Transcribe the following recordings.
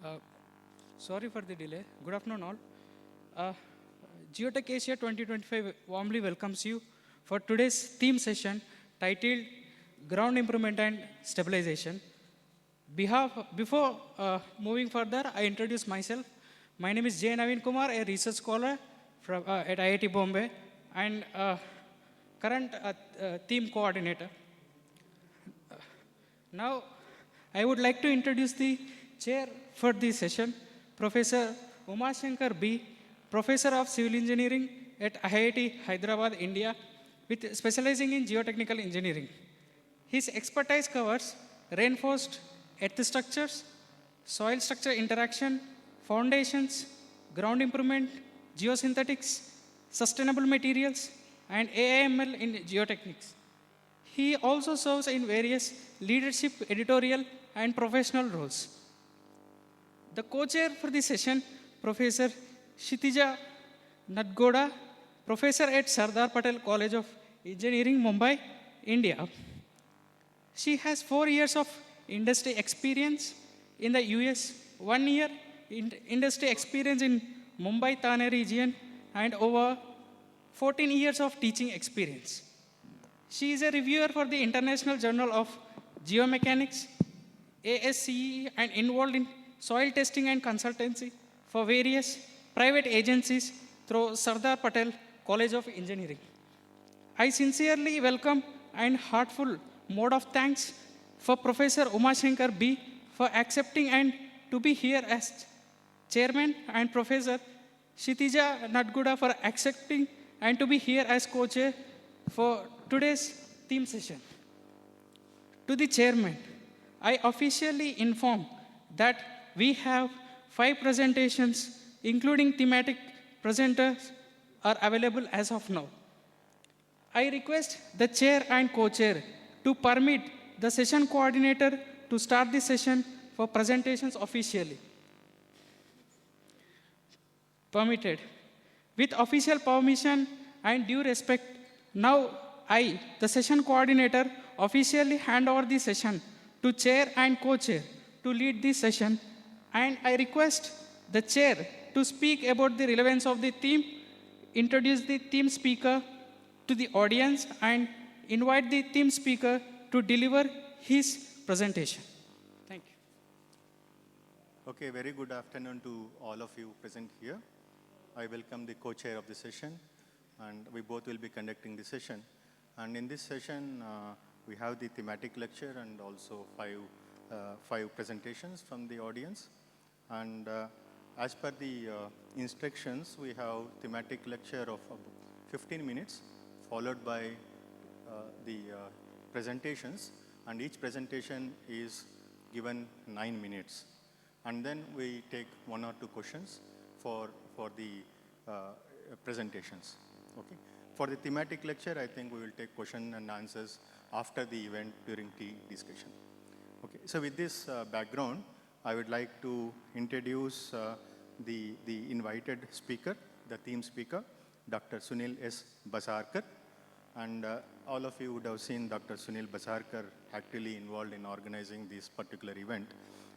Uh, Sorry for the delay. Good afternoon, all. Uh, Geotech Asia 2025 warmly welcomes you for today's theme session titled Ground Improvement and Stabilization. Before moving further, I introduce myself. My name is J. Naveen Kumar, a research scholar at IIT Bombay and current theme coordinator. Now, I would like to introduce the chair for this session, Professor Umashankar B., Professor of Civil Engineering at IIT Hyderabad, India, with specializing in geotechnical engineering. His expertise covers reinforced earth structures, soil structure interaction, foundations, ground improvement, geosynthetics, sustainable materials, and AIML in geotechnics. He also serves in various leadership, editorial, and professional roles. The co-chair for the session, Professor Kshitija Nadgoda, Professor at Sardar Patel College of Engineering, Mumbai, India. She has 4 years of industry experience in the US, 1 year industry experience in Mumbai Thane region, and over 14 years of teaching experience. She is a reviewer for the International Journal of Geomechanics, ASCE, and involved in soil testing and consultancy for various private agencies through Sardar Patel College of Engineering. I sincerely welcome and heartful mode of thanks for Professor Umashankar B. for accepting and to be here as chairman, and Professor Kshitija Nadguda for accepting and to be here as co-chair for today's theme session. To the chairman, I officially inform that we have 5 presentations, including thematic presenters, are available as of now. I request the chair and co-chair to permit the session coordinator to start the session for presentations officially. Permitted. With official permission and due respect, now I, the session coordinator, officially hand over the session to chair and co-chair to lead this session, and I request the chair to speak about the relevance of the theme, introduce the theme speaker to the audience, and invite the theme speaker to deliver his presentation. Thank you. Okay, very good afternoon to all of you present here. I welcome the co-chair of the session, and we both will be conducting the session. And in this session, we have the thematic lecture and also five presentations from the audience. And as per the instructions, we have thematic lecture of 15 minutes, followed by the presentations, and each presentation is given 9 minutes. And then we take 1 or 2 questions for the presentations. Okay. For the thematic lecture, I think we will take question and answers after the event during tea discussion. Okay. So with this background, I would like to introduce the invited speaker, the theme speaker, Dr. Sunil S. Basarkar. And all of you would have seen Dr. Sunil Basarkar actively involved in organizing this particular event.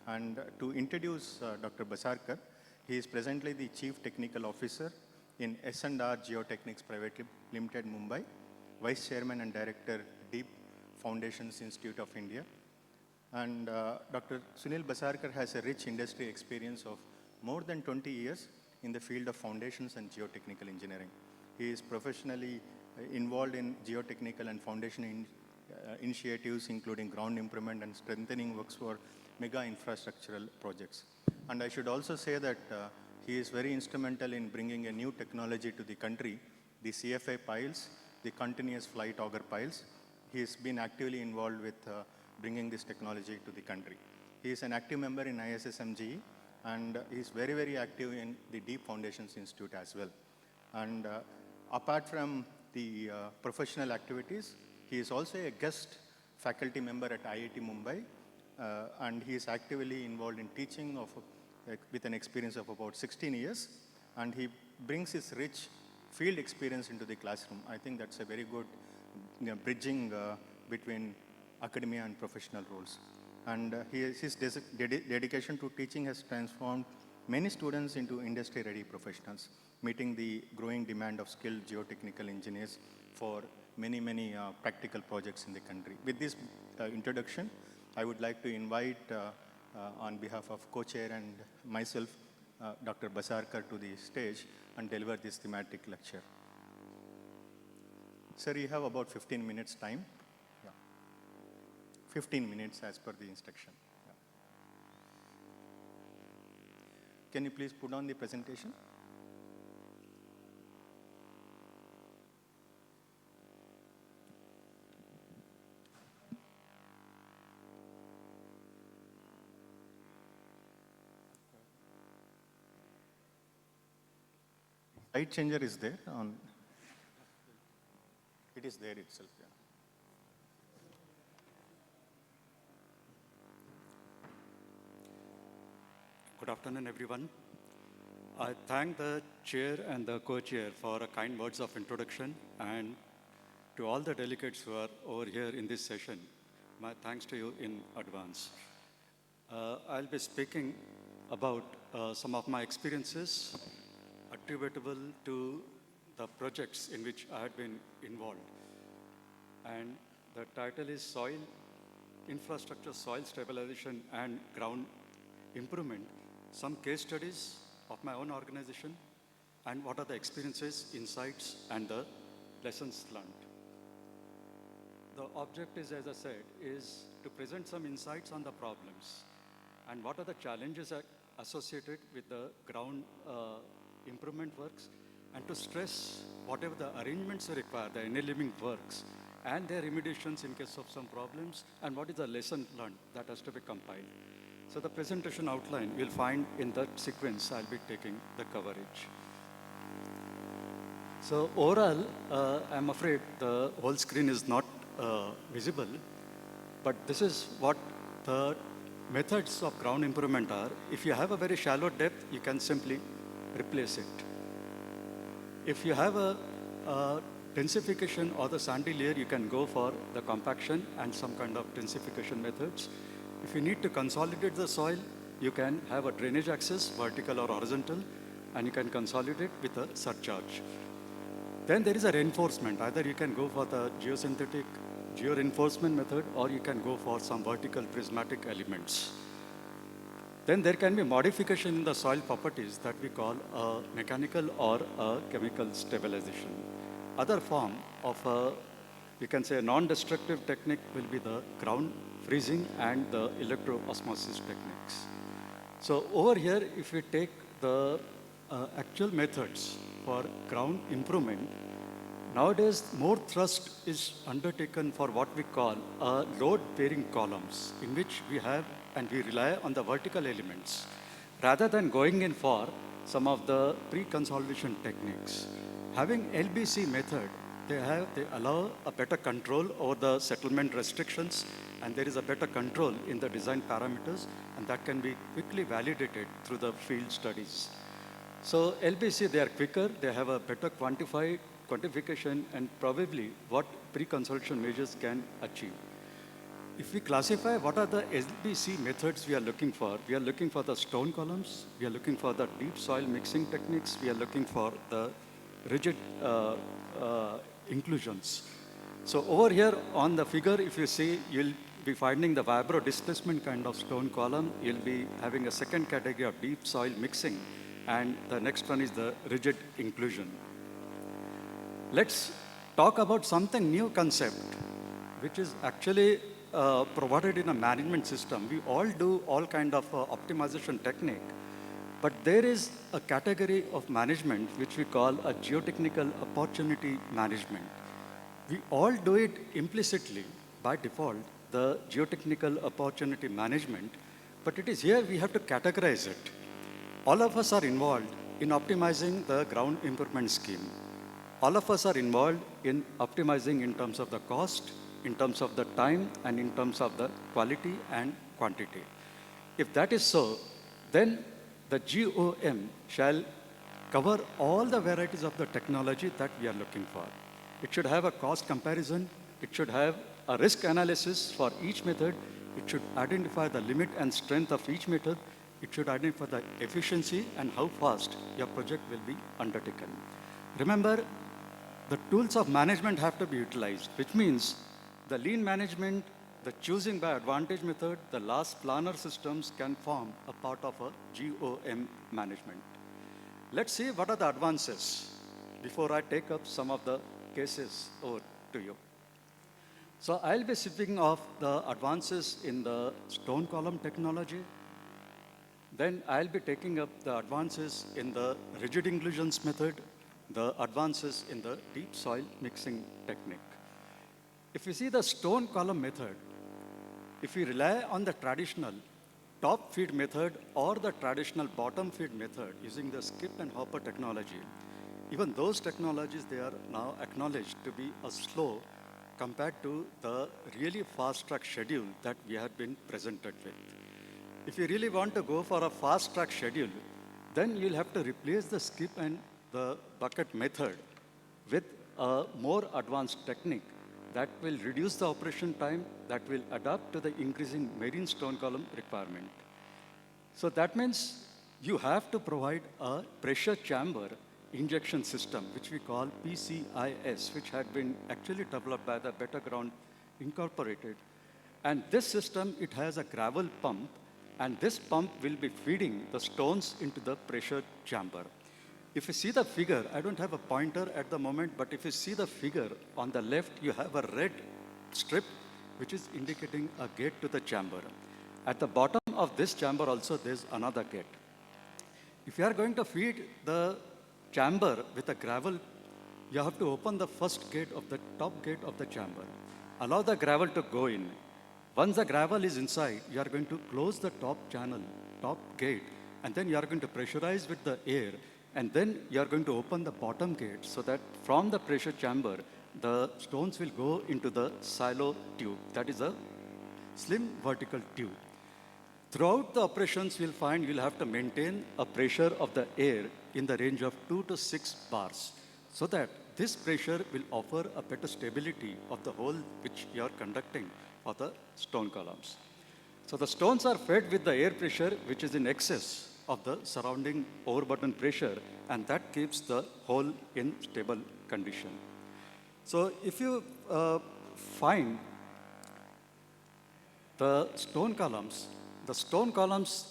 And to introduce Dr. Basarkar, he is presently the Chief Technical Officer in S&R Geotechnics Private Limited, Mumbai, Vice Chairman and Director, Deep Foundations Institute of India. And Dr. Sunil Basarkar has a rich industry experience of more than 20 years in the field of foundations and geotechnical engineering. He is professionally involved in geotechnical and foundation initiatives, including ground improvement and strengthening works for mega infrastructural projects. And I should also say that he is very instrumental in bringing a new technology to the country, the CFA piles, the continuous flight auger piles. He has been actively involved with bringing this technology to the country. He is an active member in ISSMGE, and he is very, very active in the Deep Foundations Institute as well. And apart from the professional activities, he is also a guest faculty member at IIT Mumbai, and he is actively involved in teaching with an experience of about 16 years, and he brings his rich field experience into the classroom. I think that's a very good bridging between academia and professional roles. And his dedication to teaching has transformed many students into industry-ready professionals, meeting the growing demand of skilled geotechnical engineers for many practical projects in the country. With this introduction, I would like to invite, on behalf of co-chair and myself, Dr. Basarkar to the stage and deliver this thematic lecture. Sir, you have about 15 minutes time. 15 minutes as per the instruction. Yeah. Can you please put on the presentation? Light changer is there on. It is there itself. Yeah. Good afternoon, everyone. I thank the chair and the co-chair for a kind words of introduction, and to all the delegates who are over here in this session, my thanks to you in advance. I'll be speaking about some of my experiences attributable to the projects in which I had been involved. And the title is Soil Infrastructure, Soil Stabilization and Ground Improvement. Some case studies of my own organization, and what are the experiences, insights, and the lessons learned. The objective, as I said, is to present some insights on the problems and what are the challenges associated with the ground improvement works, and to stress whatever the arrangements require, the enabling works, and their remediations in case of some problems, and what is the lesson learned that has to be compiled. So the presentation outline you'll find in that sequence I'll be taking the coverage. So overall, I'm afraid the whole screen is not visible, but this is what the methods of ground improvement are. If you have a very shallow depth, you can simply replace it. If you have a densification or the sandy layer, you can go for the compaction and some kind of densification methods. If you need to consolidate the soil, you can have a drainage access, vertical or horizontal, and you can consolidate with a surcharge. Then there is a reinforcement. Either you can go for the geosynthetic geo-reinforcement method, or you can go for some vertical prismatic elements. Then there can be modification in the soil properties that we call a mechanical or a chemical stabilization. Other form of a, you can say, a non-destructive technique will be the ground freezing and the electro-osmosis techniques. So over here, if we take the actual methods for ground improvement, nowadays more thrust is undertaken for what we call load-bearing columns, in which we have and we rely on the vertical elements, rather than going in for some of the pre-consolidation techniques. Having LBC method, they allow a better control over the settlement restrictions, and there is a better control in the design parameters, and that can be quickly validated through the field studies. So LBC, they are quicker, they have a better quantification, and probably what pre-consolidation measures can achieve. If we classify what are the LBC methods we are looking for the stone columns, we are looking for the deep soil mixing techniques, we are looking for the rigid inclusions. So over here on the figure, if you see, you'll be finding the vibro displacement kind of stone column. You'll be having a second category of deep soil mixing, and the next one is the rigid inclusion. Let's talk about something new concept, which is actually provided in a management system. We all do all kind of optimization technique, but there is a category of management which we call a geotechnical opportunity management. We all do it implicitly by default, the geotechnical opportunity management, but it is here we have to categorize it. All of us are involved in optimizing the ground improvement scheme. All of us are involved in optimizing in terms of the cost, in terms of the time, and in terms of the quality and quantity. If that is so, then the GOM shall cover all the varieties of the technology that we are looking for. It should have a cost comparison. It should have a risk analysis for each method. It should identify the limit and strength of each method. It should identify the efficiency and how fast your project will be undertaken. Remember, the tools of management have to be utilized, which means the lean management, the choosing by advantage method, the last planner systems can form a part of a GOM management. Let's see what are the advances before I take up some of the cases over to you. So I'll be speaking of the advances in the stone column technology. Then I'll be taking up the advances in the rigid inclusions method, the advances in the deep soil mixing technique. If you see the stone column method, if we rely on the traditional top feed method or the traditional bottom feed method using the skip and hopper technology, even those technologies, they are now acknowledged to be a slow compared to the really fast track schedule that we have been presented with. If you really want to go for a fast track schedule, then you'll have to replace the skip and the bucket method with a more advanced technique that will reduce the operation time, that will adapt to the increasing marine stone column requirement. So that means you have to provide a pressure chamber injection system, which we call PCIS, which had been actually developed by the Better Ground Incorporated. And this system, it has a gravel pump, and this pump will be feeding the stones into the pressure chamber. If you see the figure, I don't have a pointer at the moment, but if you see the figure on the left, you have a red strip, which is indicating a gate to the chamber. At the bottom of this chamber also, there's another gate. If you are going to feed the chamber with a gravel, you have to open the first gate of the top gate of the chamber. Allow the gravel to go in. Once the gravel is inside, you are going to close the top channel, top gate, and then you are going to pressurize with the air, and then you are going to open the bottom gate so that from the pressure chamber, the stones will go into the silo tube. That is a slim vertical tube. Throughout the operations, you'll find you'll have to maintain a pressure of the air in the range of 2 to 6 bars, so that this pressure will offer a better stability of the hole which you are conducting of the stone columns. So the stones are fed with the air pressure which is in excess of the surrounding overburden pressure, and that keeps the hole in stable condition. So if you find the stone columns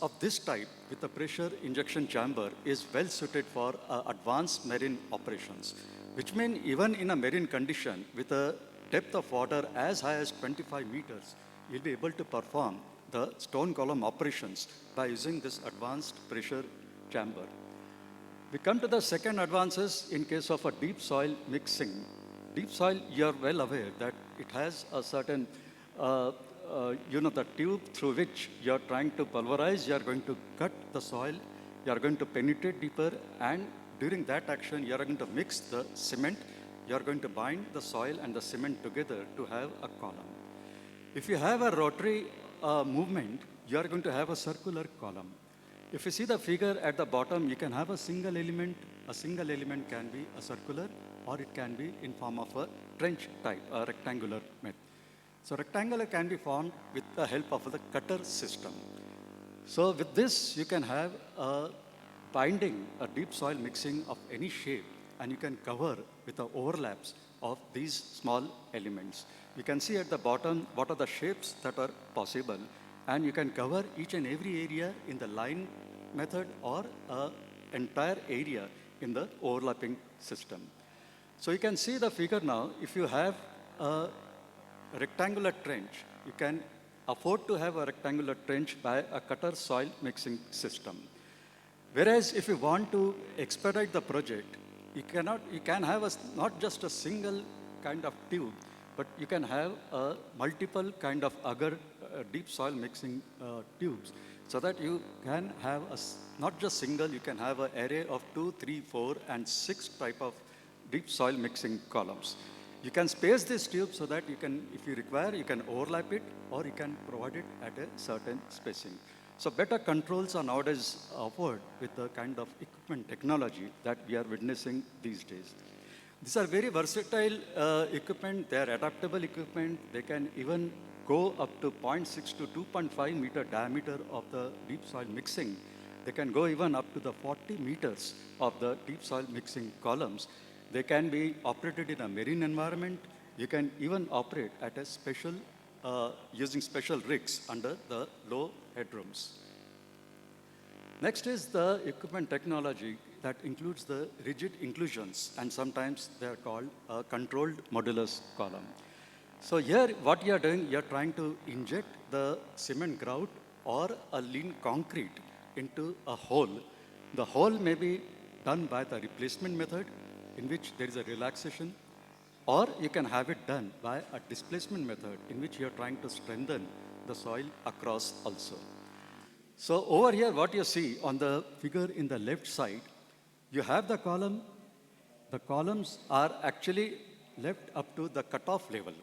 of this type with the pressure injection chamber is well suited for advanced marine operations, which means even in a marine condition with a depth of water as high as 25 meters, you'll be able to perform the stone column operations by using this advanced pressure chamber. We come to the second advances in case of a deep soil mixing. Deep soil, you're well aware that it has a certain, the tube through which you're trying to pulverize, you're going to cut the soil, you're going to penetrate deeper, and during that action, you're going to mix the cement, you're going to bind the soil and the cement together to have a column. If you have a rotary movement, you are going to have a circular column. If you see the figure at the bottom, you can have a single element. A single element can be a circular, or it can be in form of a trench type, a rectangular method. So rectangular can be formed with the help of the cutter system. So with this, you can have a binding, a deep soil mixing of any shape, and you can cover with the overlaps of these small elements. You can see at the bottom what are the shapes that are possible, and you can cover each and every area in the line method or an entire area in the overlapping system. So you can see the figure now. If you have a rectangular trench, you can afford to have a rectangular trench by a cutter soil mixing system. Whereas if you want to expedite the project, you can have not just a single kind of tube, but you can have multiple kind of agar deep soil mixing tubes, so that you can have not just single, you can have an array of 2, 3, 4, and 6 type of deep soil mixing columns. You can space this tube so that you can, if you require, you can overlap it, or you can provide it at a certain spacing. So better controls are nowadays offered with the kind of equipment technology that we are witnessing these days. These are very versatile equipment. They are adaptable equipment. They can even go up to 0.6 to 2.5 meter diameter of the deep soil mixing. They can go even up to the 40 meters of the deep soil mixing columns. They can be operated in a marine environment. You can even operate at a special, using special rigs under the low headrooms. Next is the equipment technology that includes the rigid inclusions, and sometimes they are called a controlled modulus column. So here, what you are doing, you are trying to inject the cement grout or a lean concrete into a hole. The hole may be done by the replacement method, in which there is a relaxation, or you can have it done by a displacement method, in which you are trying to strengthen the soil across also. So over here, what you see on the figure in the left side, you have the column. The columns are actually left up to the cutoff level.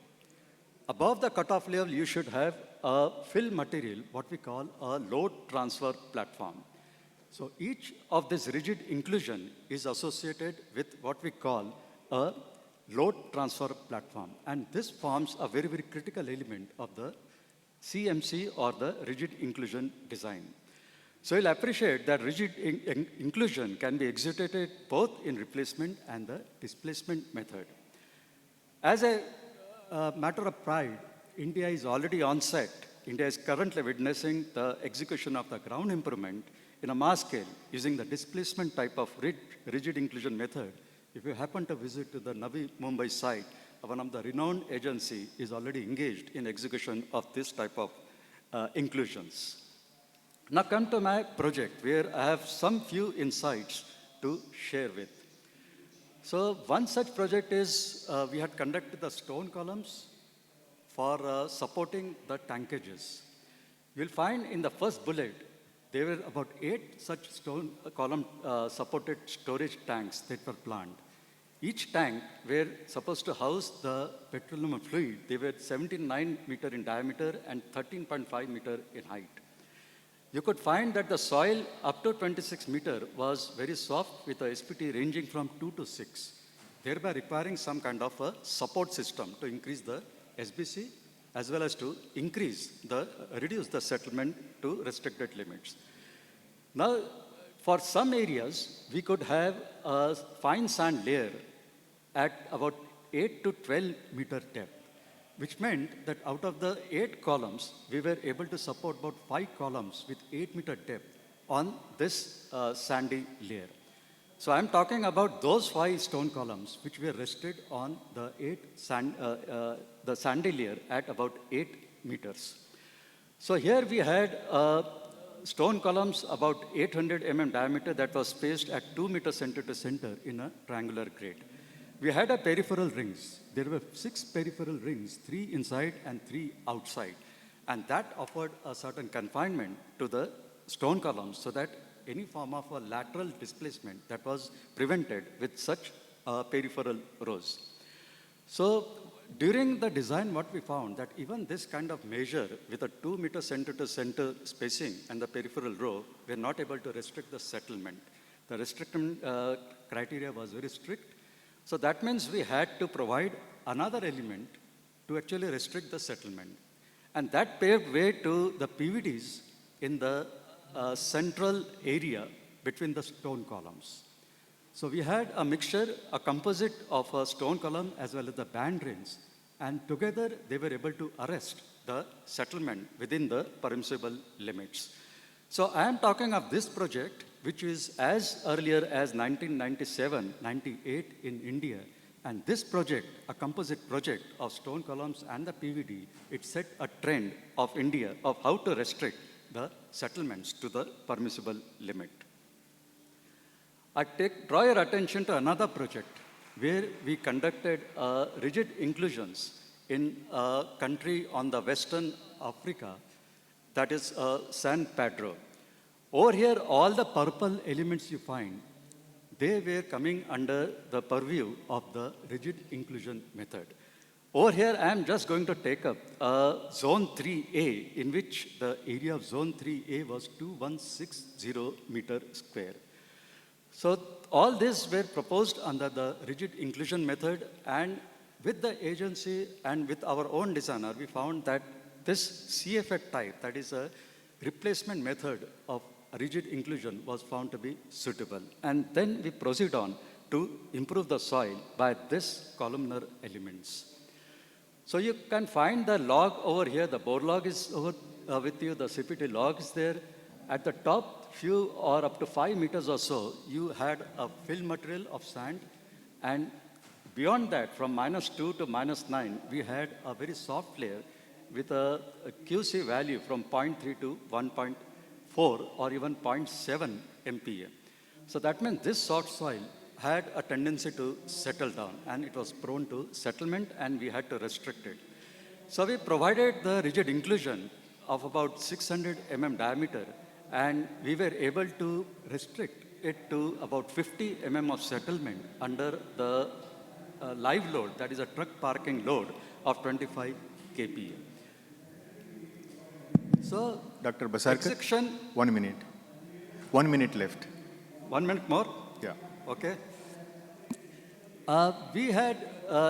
Above the cutoff level, you should have a fill material, what we call a load transfer platform. So each of this rigid inclusion is associated with what we call a load transfer platform. And this forms a very, very critical element of the CMC or the rigid inclusion design. So you'll appreciate that rigid inclusion can be executed both in replacement and the displacement method. As a matter of pride, India is already on set. India is currently witnessing the execution of the ground improvement in a mass scale using the displacement type of rigid inclusion method. If you happen to visit the Navi Mumbai site, one of the renowned agency is already engaged in execution of this type of inclusions. Now come to my project, where I have some few insights to share with. So one such project is, we had conducted the stone columns for supporting the tankages. You'll find in the first bullet, there were about 8 such stone column supported storage tanks that were planned. Each tank were supposed to house the petroleum fluid. They were 79 meter in diameter and 13.5 meter in height. You could find that the soil up to 26 meter was very soft with a SPT ranging from 2 to 6, thereby requiring some kind of a support system to increase the SBC as well as to reduce the settlement to restricted limits. Now, for some areas, we could have a fine sand layer at about 8 to 12 meter depth, which meant that out of the 8 columns, we were able to support about 5 columns with 8 meter depth on this sandy layer. So I'm talking about those 5 stone columns which were rested on the the sandy layer at about 8 meters. So here we had stone columns about 800 mm diameter that was spaced at 2 meters center to center in a triangular grade. We had a peripheral rings. There were 6 peripheral rings, 3 inside and 3 outside. And that offered a certain confinement to the stone columns so that any form of a lateral displacement that was prevented with such peripheral rows. So during the design, what we found that even this kind of measure with a 2 meter center to center spacing and the peripheral row were not able to restrict the settlement. The restriction criteria was very strict. So that means we had to provide another element to actually restrict the settlement. And that paved way to the PVDs in the central area between the stone columns. So we had a mixture, a composite of a stone column as well as the band rails, and together they were able to arrest the settlement within the permissible limits. So I am talking of this project, which is as earlier as 1997, 98 in India. And this project, a composite project of stone columns and the PVD, it set a trend of India of how to restrict the settlements to the permissible limit. I draw your attention to another project where we conducted rigid inclusions in a country on the Western Africa, that is San Pedro. Over here, all the purple elements you find, they were coming under the purview of the rigid inclusion method. Over here, I am just going to take up Zone 3A, in which the area of Zone 3A was 2160 meter square. So all these were proposed under the rigid inclusion method, and with the agency and with our own designer, we found that this CFF type, that is a replacement method of rigid inclusion, was found to be suitable. And then we proceed on to improve the soil by this columnar elements. So you can find the log over here, the bore log is over with you, the CPT log is there. At the top few or up to 5 meters or so, you had a fill material of sand, and beyond that, from -2 to -9, we had a very soft layer with a QC value from 0.3 to 1.4 or even 0.7 MPa. So that means this soft soil had a tendency to settle down, and it was prone to settlement, and we had to restrict it. So we provided the rigid inclusion of about 600 diameter, and we were able to restrict it to about 50 of settlement under the live load, that is a truck parking load of 25 kPa. So, Dr. Basarkar, section, 1 minute. 1 minute left. 1 minute more? Yeah. Okay. We had,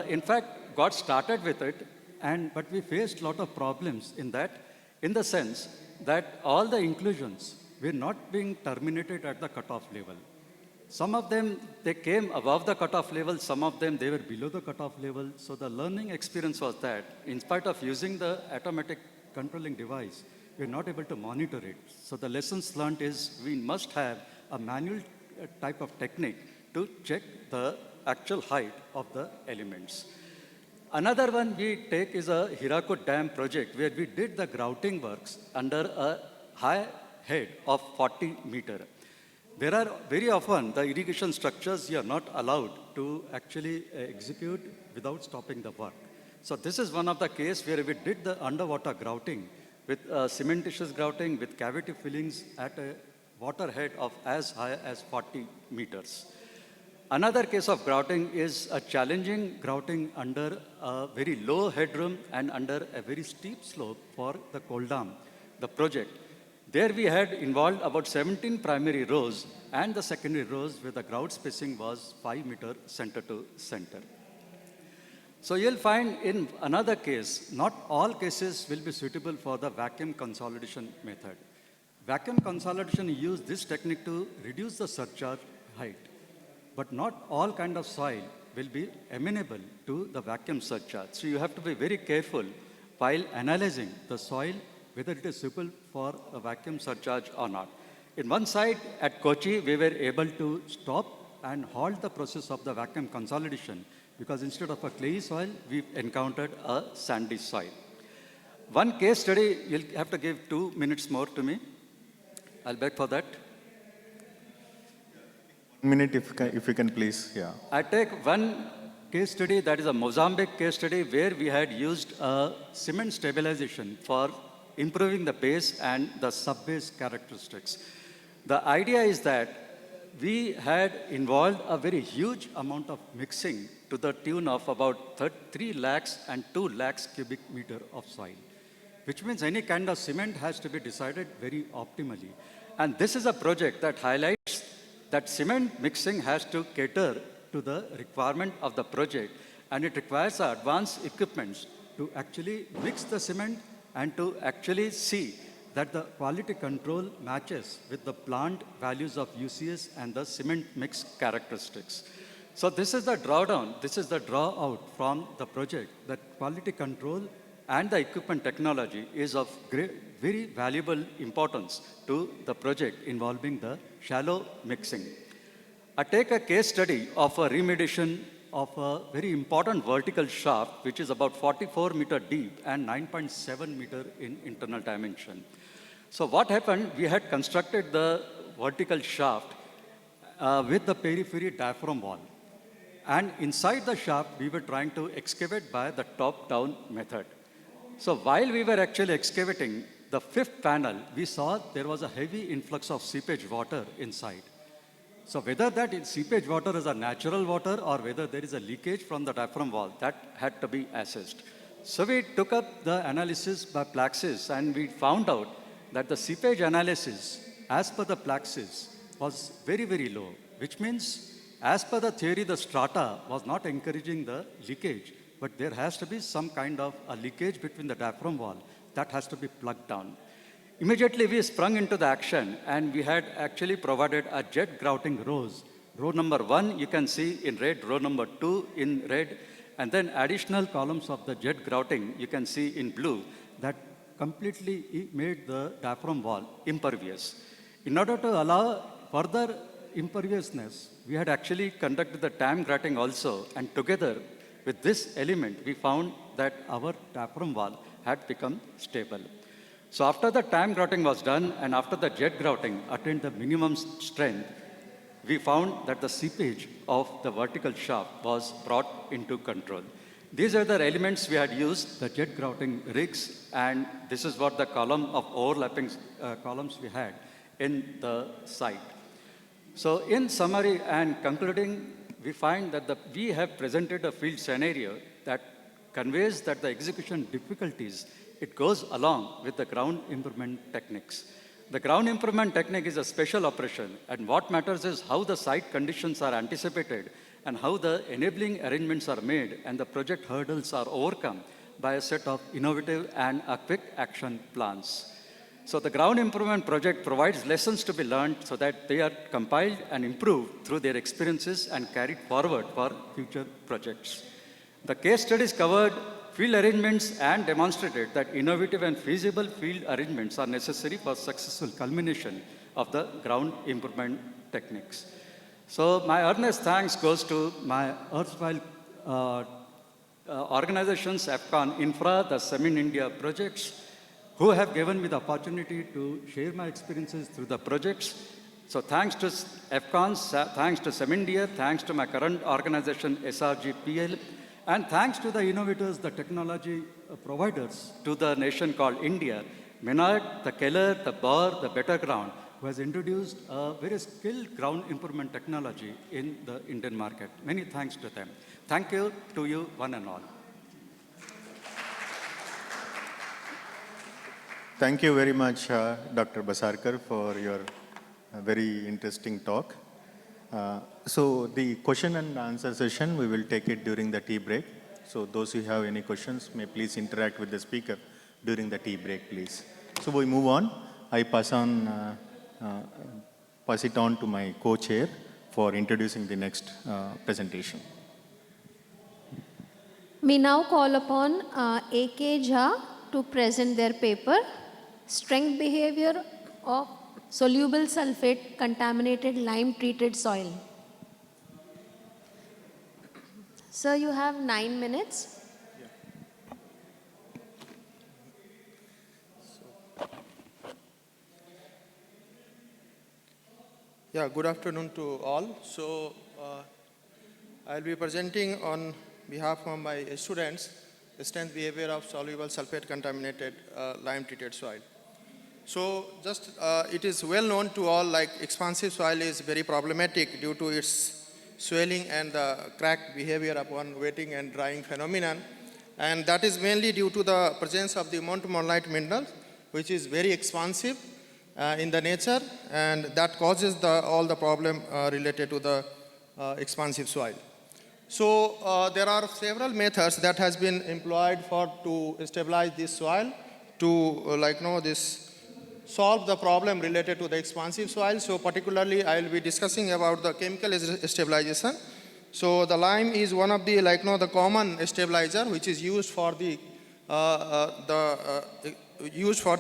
in fact, got started with it, but we faced a lot of problems in that, in the sense that all the inclusions were not being terminated at the cutoff level. Some of them, they came above the cutoff level, some of them, they were below the cutoff level. So the learning experience was that, in spite of using the automatic controlling device, we're not able to monitor it. So the lessons learned is we must have a manual type of technique to check the actual height of the elements. Another one we take is a Hirakud Dam project, where we did the grouting works under a high head of 40 meter. There are very often the irrigation structures you are not allowed to actually execute without stopping the work. So this is one of the cases where we did the underwater grouting with cementitious grouting with cavity fillings at a water head of as high as 40 meters. Another case of grouting is a challenging grouting under a very low headroom and under a very steep slope for the Koldam, the project. There we had involved about 17 primary rows and the secondary rows where the grout spacing was 5 meter center to center. So you'll find in another case, not all cases will be suitable for the vacuum consolidation method. Vacuum consolidation use this technique to reduce the surcharge height, but not all kind of soil will be amenable to the vacuum surcharge. So you have to be very careful while analyzing the soil, whether it is suitable for a vacuum surcharge or not. In one side at Kochi, we were able to stop and halt the process of the vacuum consolidation because instead of a clayey soil, we encountered a sandy soil. One case study, you'll have to give 2 minutes more to me. I'll beg for that. 1 minute if you can please, yeah. I take one case study, that is a Mozambique case study, where we had used cement stabilization for improving the base and the sub-base characteristics. The idea is that we had involved a very huge amount of mixing to the tune of about 3 lakhs and 2 lakhs cubic meter of soil, which means any kind of cement has to be decided very optimally. And this is a project that highlights that cement mixing has to cater to the requirement of the project, and it requires advanced equipments to actually mix the cement and to actually see that the quality control matches with the plant values of UCS and the cement mix characteristics. So this is the drawdown, this is the draw out from the project, that quality control and the equipment technology is of very valuable importance to the project involving the shallow mixing. I take a case study of a remediation of a very important vertical shaft, which is about 44 meter deep and 9.7 meter in internal dimension. So what happened, we had constructed the vertical shaft with the periphery diaphragm wall. And inside the shaft, we were trying to excavate by the top-down method. So while we were actually excavating the 5th panel, we saw there was a heavy influx of seepage water inside. So whether that seepage water is a natural water or whether there is a leakage from the diaphragm wall, that had to be assessed. So we took up the analysis by Plaxis, and we found out that the seepage analysis, as per the Plaxis, was very, very low. which means as per the theory, the strata was not encouraging the leakage, but there has to be some kind of a leakage between the diaphragm wall that has to be plugged down. Immediately we sprung into the action and we had actually provided a jet grouting rows. Row number 1 you can see in red, row number 2 in red, and then additional columns of the jet grouting you can see in blue that completely made the diaphragm wall impervious. In order to allow further imperviousness, we had actually conducted the TAM grouting also, and together with this element, we found that our diaphragm wall had become stable. So after the TAM grouting was done and after the jet grouting attained the minimum strength, we found that the seepage of the vertical shaft was brought into control. These are the elements we had used, the jet grouting rigs, and this is what the column of overlapping columns we had in the site. So in summary and concluding, we find that we have presented a field scenario that conveys that the execution difficulties, it goes along with the ground improvement techniques. The ground improvement technique is a special operation, and what matters is how the site conditions are anticipated and how the enabling arrangements are made and the project hurdles are overcome by a set of innovative and quick action plans. So the ground improvement project provides lessons to be learned so that they are compiled and improved through their experiences and carried forward for future projects. The case studies covered field arrangements and demonstrated that innovative and feasible field arrangements are necessary for successful culmination of the ground improvement techniques. So my earnest thanks goes to my erstwhile organizations, AFCON Infra, the SEMIN India projects, who have given me the opportunity to share my experiences through the projects. So thanks to AFCON, thanks to SEMIN India, thanks to my current organization SRGPL, and thanks to the innovators, the technology providers to the nation called India, Menard, the Keller, the Bauer, the Better Ground, who has introduced a very skilled ground improvement technology in the Indian market. Many thanks to them. Thank you to you, one and all. Thank you very much, Dr. Basarkar, for your very interesting talk. So the question and answer session, we will take it during the tea break. So those who have any questions may please interact with the speaker during the tea break, please. So we move on. I pass it on to my co-chair for introducing the next presentation. We now call upon A.K. Jha to present their paper, Strength Behavior of Soluble Sulfate Contaminated Lime Treated Soil. Sir, you have 9 minutes. Yeah, good afternoon to all. So I'll be presenting on behalf of my students the strength behavior of soluble sulfate contaminated lime treated soil. So just it is well known to all, like expansive soil is very problematic due to its swelling and the cracked behavior upon wetting and drying phenomenon, and that is mainly due to the presence of the montmorillonite mineral, which is very expansive in the nature, and that causes all the problem related to the expansive soil. So there are several methods that has been employed to stabilize this soil to solve the problem related to the expansive soil. So particularly I will be discussing about the chemical stabilization. So the lime is one of the the common stabilizer which is used for the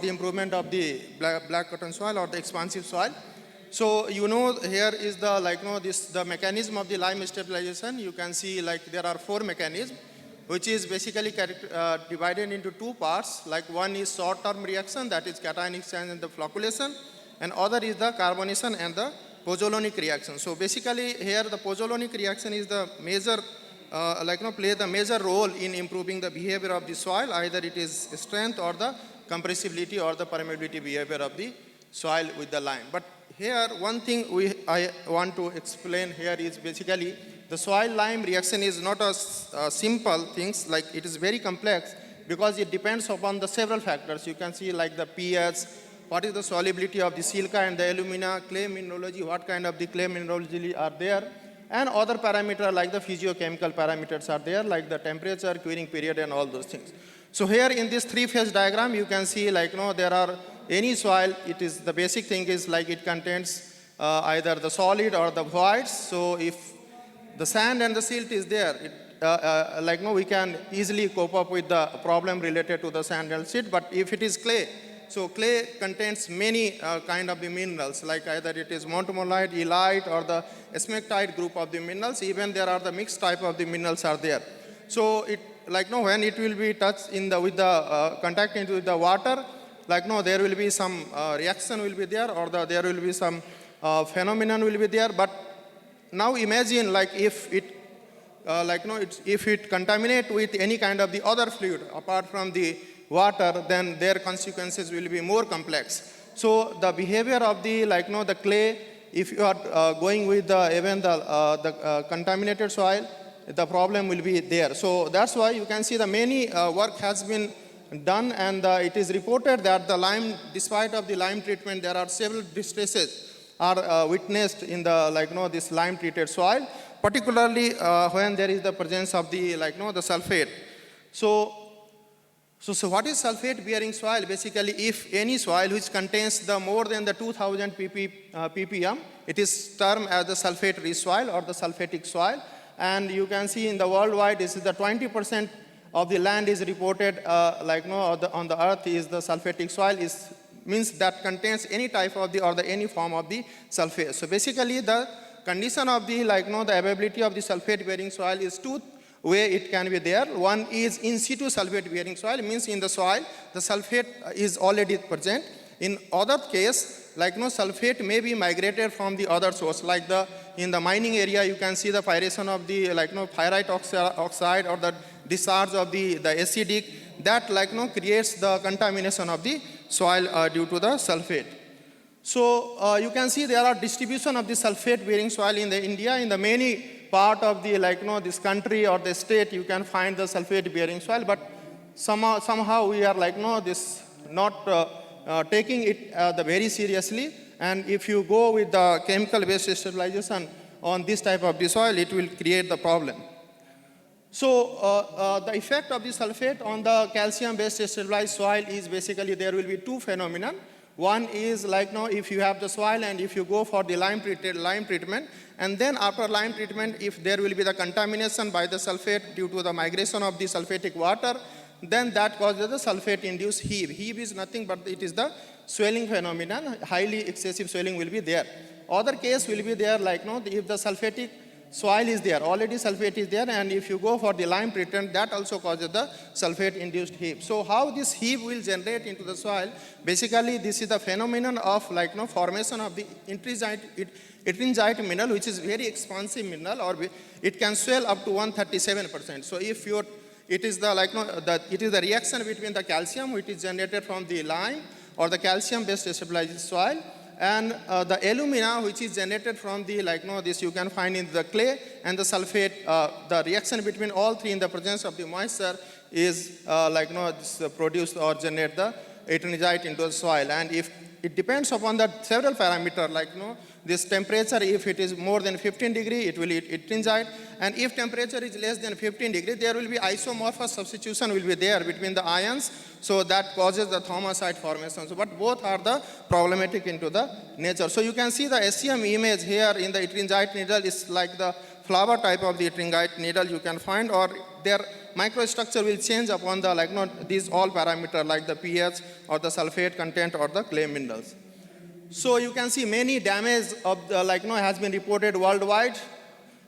improvement of the black cotton soil or the expansive soil. So here is the mechanism of the lime stabilization. You can see there are 4 mechanisms, which is basically divided into 2 parts. One is short-term reaction, that is cation exchange and the flocculation, and other is the carbonation and the pozzolanic reaction. So basically here the pozzolanic reaction is the major play the major role in improving the behavior of the soil, either it is strength or the compressibility or the permeability behavior of the soil with the lime. But here one thing I want to explain here is basically the soil lime reaction is not a simple things, it is very complex because it depends upon the several factors. You can see the pH, what is the solubility of the silica and the alumina, clay mineralogy, what kind of the clay mineralogy are there, and other parameters like the physiochemical parameters are there, like the temperature, curing period, and all those things. So here in this three-phase diagram, you can see like, there are any soil, it is the basic thing is like it contains either the solid or the voids. So if the sand and the silt is there, we can easily cope up with the problem related to the sand and silt. But if it is clay, so clay contains many kind of the minerals, like either it is montmorillonite, illite, or the smectite group of the minerals. Even there are the mixed type of the minerals are there. So it when it will be touched in the with the contact into the water, there will be some reaction will be there, or there will be some phenomenon will be there. But now imagine if it if it contaminate with any kind of the other fluid apart from the water, then their consequences will be more complex. So the behavior of the the clay, if you are going with the contaminated soil, the problem will be there. So that's why you can see the many work has been done, and it is reported that the lime, despite of the lime treatment, there are several distresses are witnessed in the this lime treated soil, particularly when there is the presence of the the sulfate. So what is sulfate bearing soil? Basically, if any soil which contains the more than the 2000 ppm, it is termed as the sulfate rich soil or the sulfatic soil. And you can see in the worldwide, this is the 20% of the land is reported on the earth is the sulfatic soil, means that contains any type of the any form of the sulfate. So basically the condition of the the availability of the sulfate bearing soil is two way it can be there. One is in situ sulfate bearing soil, means in the soil the sulfate is already present. In other case, sulfate may be migrated from the other source, in the mining area you can see the pyration of the pyrite oxide or the discharge of the acidic, that creates the contamination of the soil due to the sulfate. So you can see there are distribution of the sulfate bearing soil in the India. In the many part of the this country or the state, you can find the sulfate bearing soil, but somehow we are not taking it very seriously. And if you go with the chemical based stabilization on this type of the soil, it will create the problem. So the effect of the sulfate on the calcium based stabilized soil is basically there will be two phenomena. One is if you have the soil and if you go for the lime treatment, and then after lime treatment, if there will be the contamination by the sulfate due to the migration of the sulfatic water, then that causes the sulfate induced heave. Heave is nothing but it is the swelling phenomenon, highly excessive swelling will be there. Other case will be there if the sulfatic soil is there, already sulfate is there, and if you go for the lime treatment, that also causes the sulfate induced heave. So how this heave will generate into the soil? Basically this is the phenomenon of formation of the intrinsic mineral, which is very expansive mineral, or it can swell up to 137%. So if it is the reaction between the calcium which is generated from the lime or the calcium based stabilized soil, and the alumina which is generated from the this you can find in the clay and the sulfate. The reaction between all three in the presence of the moisture is produce or generate the ettringite into the soil. And if it depends upon the several parameters this temperature, if it is more than 15 degree, it will ettringite, and if temperature is less than 15 degree, there will be isomorphous substitution will be there between the ions, so that causes the thaumasite formation. So, but both are the problematic into the nature. So you can see the SEM image here in the ettringite needle is like the flower type of the ettringite needle you can find, or their microstructure will change upon the these all parameters like the pH or the sulfate content or the clay minerals. So you can see many damage of the has been reported worldwide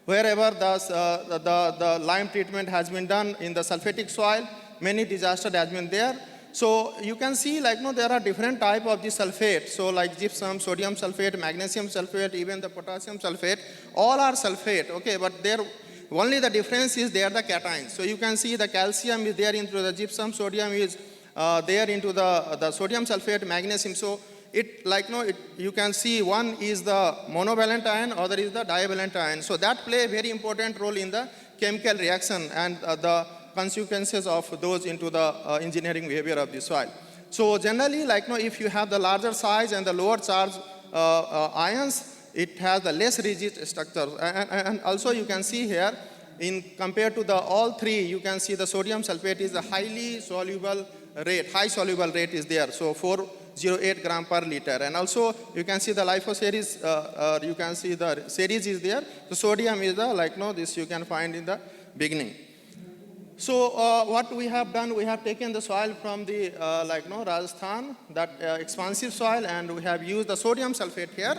wherever the lime treatment has been done in the sulfatic soil. Many disasters has been there. So you can see there are different type of the sulfate. So like gypsum, sodium sulfate, magnesium sulfate, even the potassium sulfate, all are sulfate. Okay, but there only the difference is they are the cations. So you can see the calcium is there into the gypsum, sodium is there into the sodium sulfate, magnesium. So you can see one is the monovalent ion, other is the divalent ion. So that play a very important role in the chemical reaction and the consequences of those into the engineering behavior of the soil. So generally, like if you have the larger size and the lower charge ions, it has the less rigid structure. And also you can see here, in compared to the all three, you can see the sodium sulfate is a highly soluble rate, high soluble rate is there. So 408 gram per liter. And also you can see the LiFeO series, you can see the series is there. The sodium is the this you can find in the beginning. So what we have done, we have taken the soil from the Rajasthan, that expansive soil, and we have used the sodium sulfate here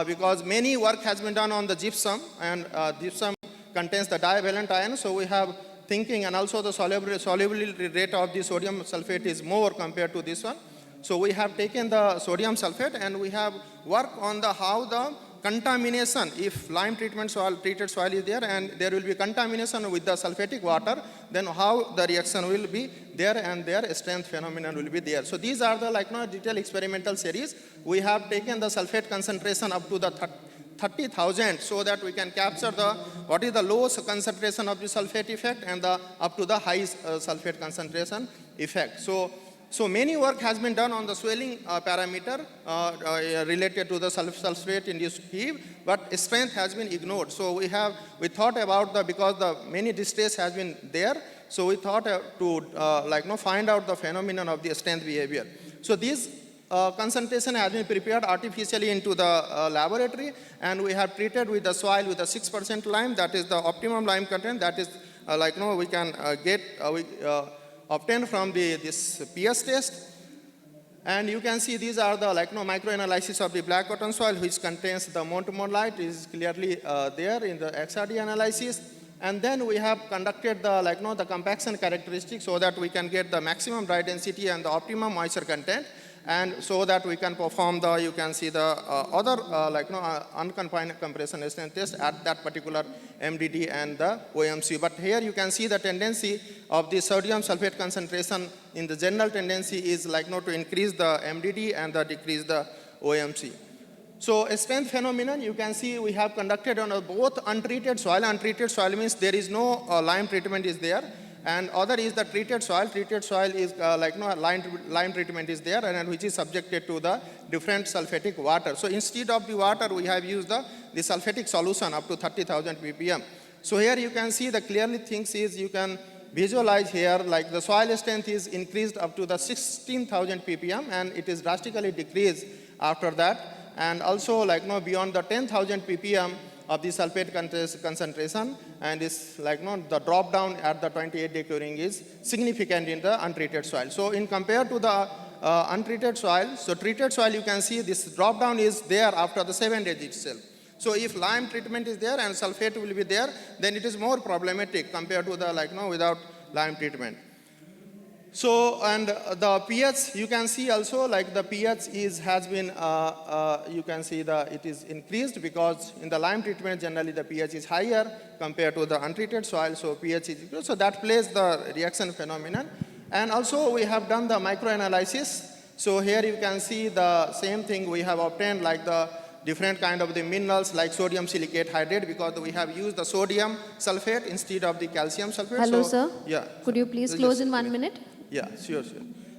because many work has been done on the gypsum, and gypsum contains the divalent ion. So we have thinking, and also the solubility rate of the sodium sulfate is more compared to this one. So we have taken the sodium sulfate and we have worked on the how the contamination, if lime treated soil is there and there will be contamination with the sulfatic water, then how the reaction will be there and their strength phenomenon will be there. So these are the detailed experimental series. We have taken the sulfate concentration up to the 30,000 so that we can capture the what is the lowest concentration of the sulfate effect and the up to the highest sulfate concentration effect. So many work has been done on the swelling parameter related to the sulfate induced heave, but strength has been ignored. So we thought about because the many distress has been there, so we thought to find out the phenomenon of the strength behavior. So these concentration has been prepared artificially into the laboratory, and we have treated with the soil with a 6% lime, that is the optimum lime content, that is we can obtained from this pH test. And you can see these are the microanalysis of the black cotton soil, which contains the montimolite is clearly there in the XRD analysis. And then we have conducted the the compaction characteristics so that we can get the maximum dry density and the optimum moisture content, and so that we can perform the you can see the other unconfined compression strength test at that particular MDD and the OMC. But here you can see the tendency of the sodium sulfate concentration in the general tendency is to increase the MDD and decrease the OMC. So a strength phenomenon, you can see we have conducted on both untreated soil. Untreated soil means there is no lime treatment is there, and other is the treated soil. Treated soil is lime treatment is there, and which is subjected to the different sulfatic water. So instead of the water, we have used the sulfatic solution up to 30,000 ppm. So here you can see the clearly things is you can visualize here the soil strength is increased up to the 16,000 ppm, and it is drastically decreased after that. And also beyond the 10,000 ppm of the sulfate concentration, and is the drop down at the 28-day curing is significant in the untreated soil. So in compared to the untreated soil, so treated soil you can see this drop down is there after the 7 days itself. So if lime treatment is there and sulfate will be there, then it is more problematic compared to the without lime treatment. So, and the pH, you can see also the pH has been, you can see it is increased because in the lime treatment generally the pH is higher compared to the untreated soil, so pH is increased. So that plays the reaction phenomenon. And also we have done the microanalysis. So here you can see the same thing we have obtained the different kind of the minerals like sodium silicate hydrate, because we have used the sodium sulfate instead of the calcium sulfate. Hello, so, sir. Yeah. Could you please close in 1 minute? Yeah, sure.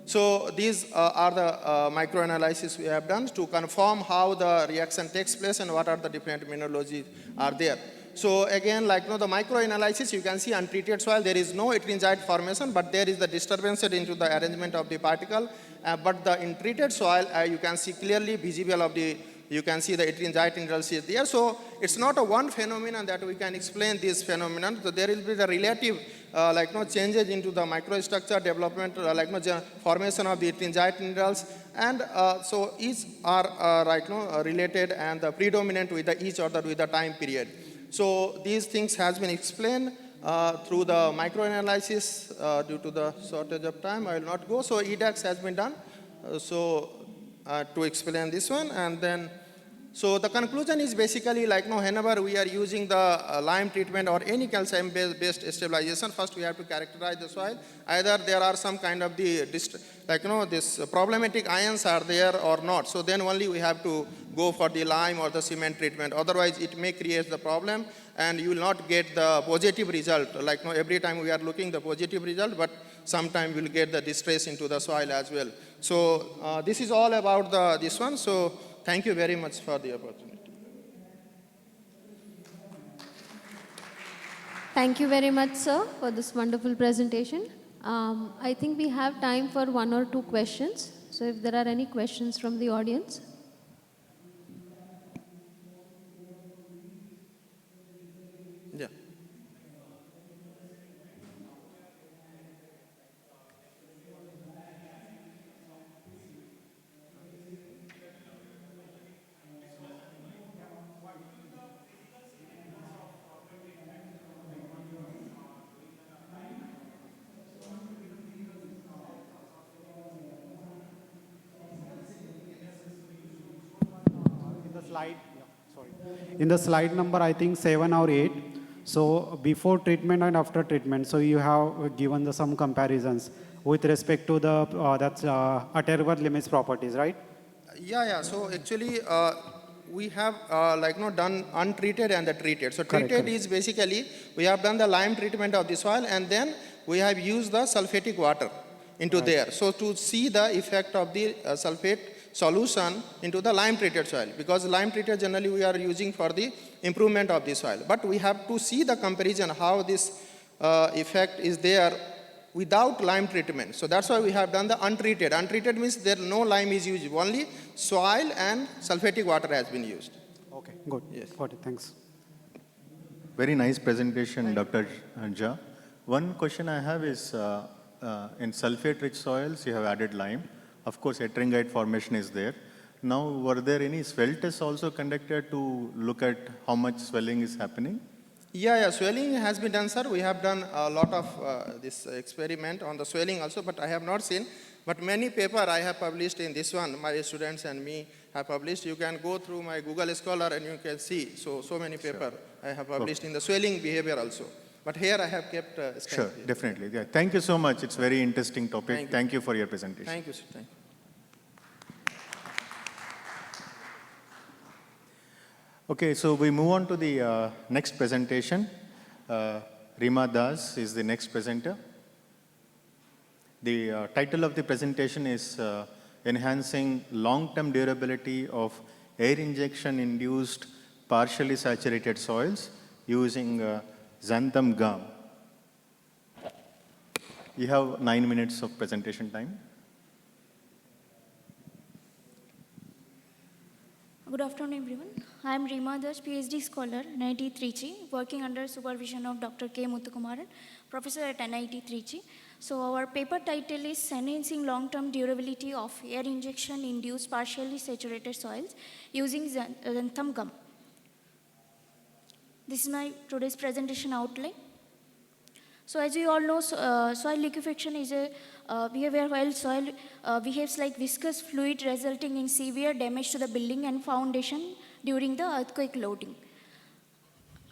So these are the microanalysis we have done to confirm how the reaction takes place and what are the different mineralogies are there. So again, the microanalysis, you can see untreated soil, there is no ettringite formation, but there is the disturbance into the arrangement of the particle. But in treated soil, you can see clearly visible of the, you can see the ettringite minerals is there. So it's not a one phenomenon that we can explain this phenomenon. So there will be the relative changes into the microstructure development, formation of the ettringite minerals, and so each are related and predominant with each other with the time period. So these things has been explained through the microanalysis. Due to the shortage of time, I will not go. So EDAX has been done. To explain this one, and then so the conclusion is basically whenever we are using the lime treatment or any calcium-based stabilization, first we have to characterize the soil. Either there are some kind of the this problematic ions are there or not. So then only we have to go for the lime or the cement treatment. Otherwise, it may create the problem. and you will not get the positive result. Like every time we are looking the positive result, but sometimes we will get the distress into the soil as well. So this is all about this one. So thank you very much for the opportunity. Thank you very much, sir, for this wonderful presentation. I think we have time for 1 or 2 questions. So if there are any questions from the audience. Yeah. In the slide number, I think 7 or 8. So before treatment and after treatment, so you have given some comparisons with respect to the Atterberg limits properties, right? Yeah. So actually, we have done untreated and the treated. So treated is basically we have done the lime treatment of the soil, and then we have used the sulfatic water into there. So to see the effect of the sulfate solution into the lime treated soil, because lime treated generally we are using for the improvement of the soil. But we have to see the comparison how this effect is there without lime treatment. So that's why we have done the untreated. Untreated means there no lime is used, only soil and sulfatic water has been used. Okay, good. Yes. Got it. Thanks. Very nice presentation, Dr. Jha. One question I have is, in sulfate-rich soils, you have added lime. Of course, ettringite formation is there. Now, were there any swell tests also conducted to look at how much swelling is happening? Yeah, swelling has been done, sir. We have done a lot of this experiment on the swelling also, but I have not seen. But many paper I have published in this one, my students and me have published. You can go through my Google Scholar and you can see. So many paper I have published in the swelling behavior also. But here I have kept Sure, definitely. Yeah. Thank you so much. It's very interesting topic. Thank you for your presentation. Thank you, sir. Thank you. Okay, so we move on to the next presentation. Rima Das is the next presenter. The title of the presentation is Enhancing Long-Term Durability of Air Injection-Induced Partially Saturated Soils Using Xanthan Gum. You have 9 minutes of presentation time. Good afternoon, everyone. I am Rima Das, PhD scholar, NIT Trichy, working under supervision of Dr. K. Muthukumaran, professor at NIT Trichy. So our paper title is Enhancing Long-Term Durability of Air Injection-Induced Partially Saturated Soils Using Xanthan Gum. This is my today's presentation outline. So as you all know, soil liquefaction is a behavior while soil behaves like viscous fluid, resulting in severe damage to the building and foundation during the earthquake loading.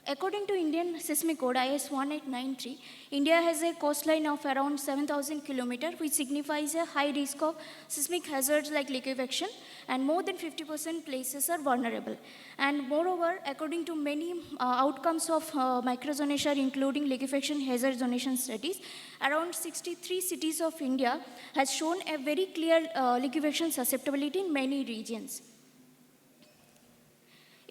According to Indian Seismic Code IS 1893, India has a coastline of around 7,000 kilometers, which signifies a high risk of seismic hazards like liquefaction, and more than 50% places are vulnerable. And moreover, according to many outcomes of microzonation, including liquefaction hazard zonation studies, around 63 cities of India has shown a very clear liquefaction susceptibility in many regions.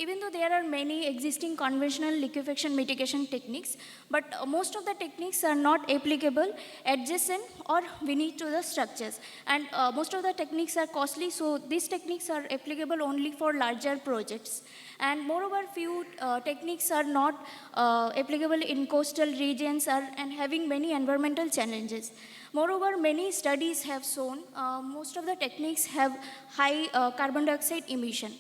Even though there are many existing conventional liquefaction mitigation techniques, but most of the techniques are not applicable adjacent or beneath to the structures. And most of the techniques are costly, so these techniques are applicable only for larger projects. And moreover, few techniques are not applicable in coastal regions and having many environmental challenges. Moreover, many studies have shown most of the techniques have high carbon dioxide emission.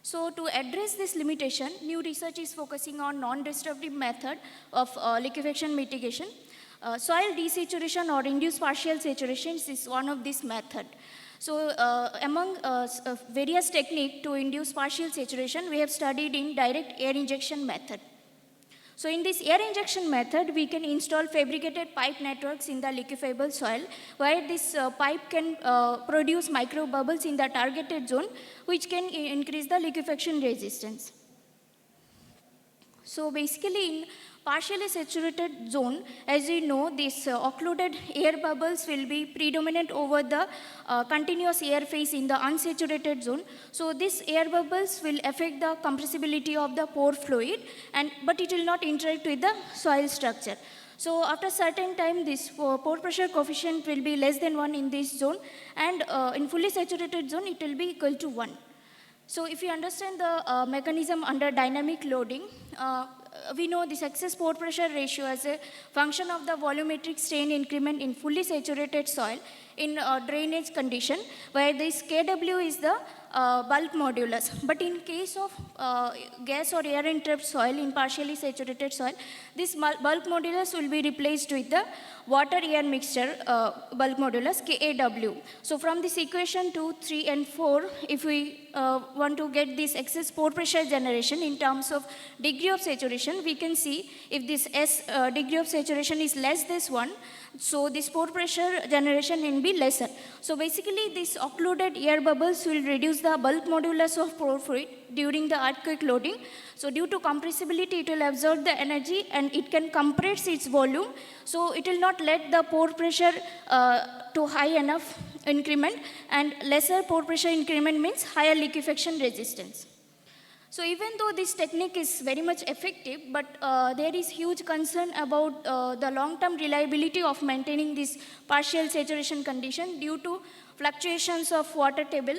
So to address this limitation, new research is focusing on non-destructive method of liquefaction mitigation. Soil desaturation or induced partial saturation is one of these methods. So among various techniques to induce partial saturation, we have studied in direct air injection method. So in this air injection method, we can install fabricated pipe networks in the liquefiable soil, where this pipe can produce micro bubbles in the targeted zone, which can increase the liquefaction resistance. So basically in partially saturated zone, as we know, these occluded air bubbles will be predominant over the continuous air phase in the unsaturated zone. So these air bubbles will affect the compressibility of the pore fluid, but it will not interact with the soil structure. So after certain time, this pore pressure coefficient will be less than 1 in this zone, and in fully saturated zone, it will be equal to 1. So if you understand the mechanism under dynamic loading, we know this excess pore pressure ratio as a function of the volumetric strain increment in fully saturated soil in drainage condition, where this Kw is the bulk modulus. But in case of gas or air entrapped soil in partially saturated soil, this bulk modulus will be replaced with the water air mixture bulk modulus Kaw. So from this equation 2, 3 and 4, if we want to get this excess pore pressure generation in terms of degree of saturation, we can see if this degree of saturation is less than 1, so this pore pressure generation will be lesser. So basically these occluded air bubbles will reduce the bulk modulus of pore fluid during the earthquake loading. So due to compressibility, it will absorb the energy and it can compress its volume. So it will not let the pore pressure to high enough increment, and lesser pore pressure increment means higher liquefaction resistance. So even though this technique is very much effective, but there is huge concern about the long-term reliability of maintaining this partial saturation condition due to fluctuations of water table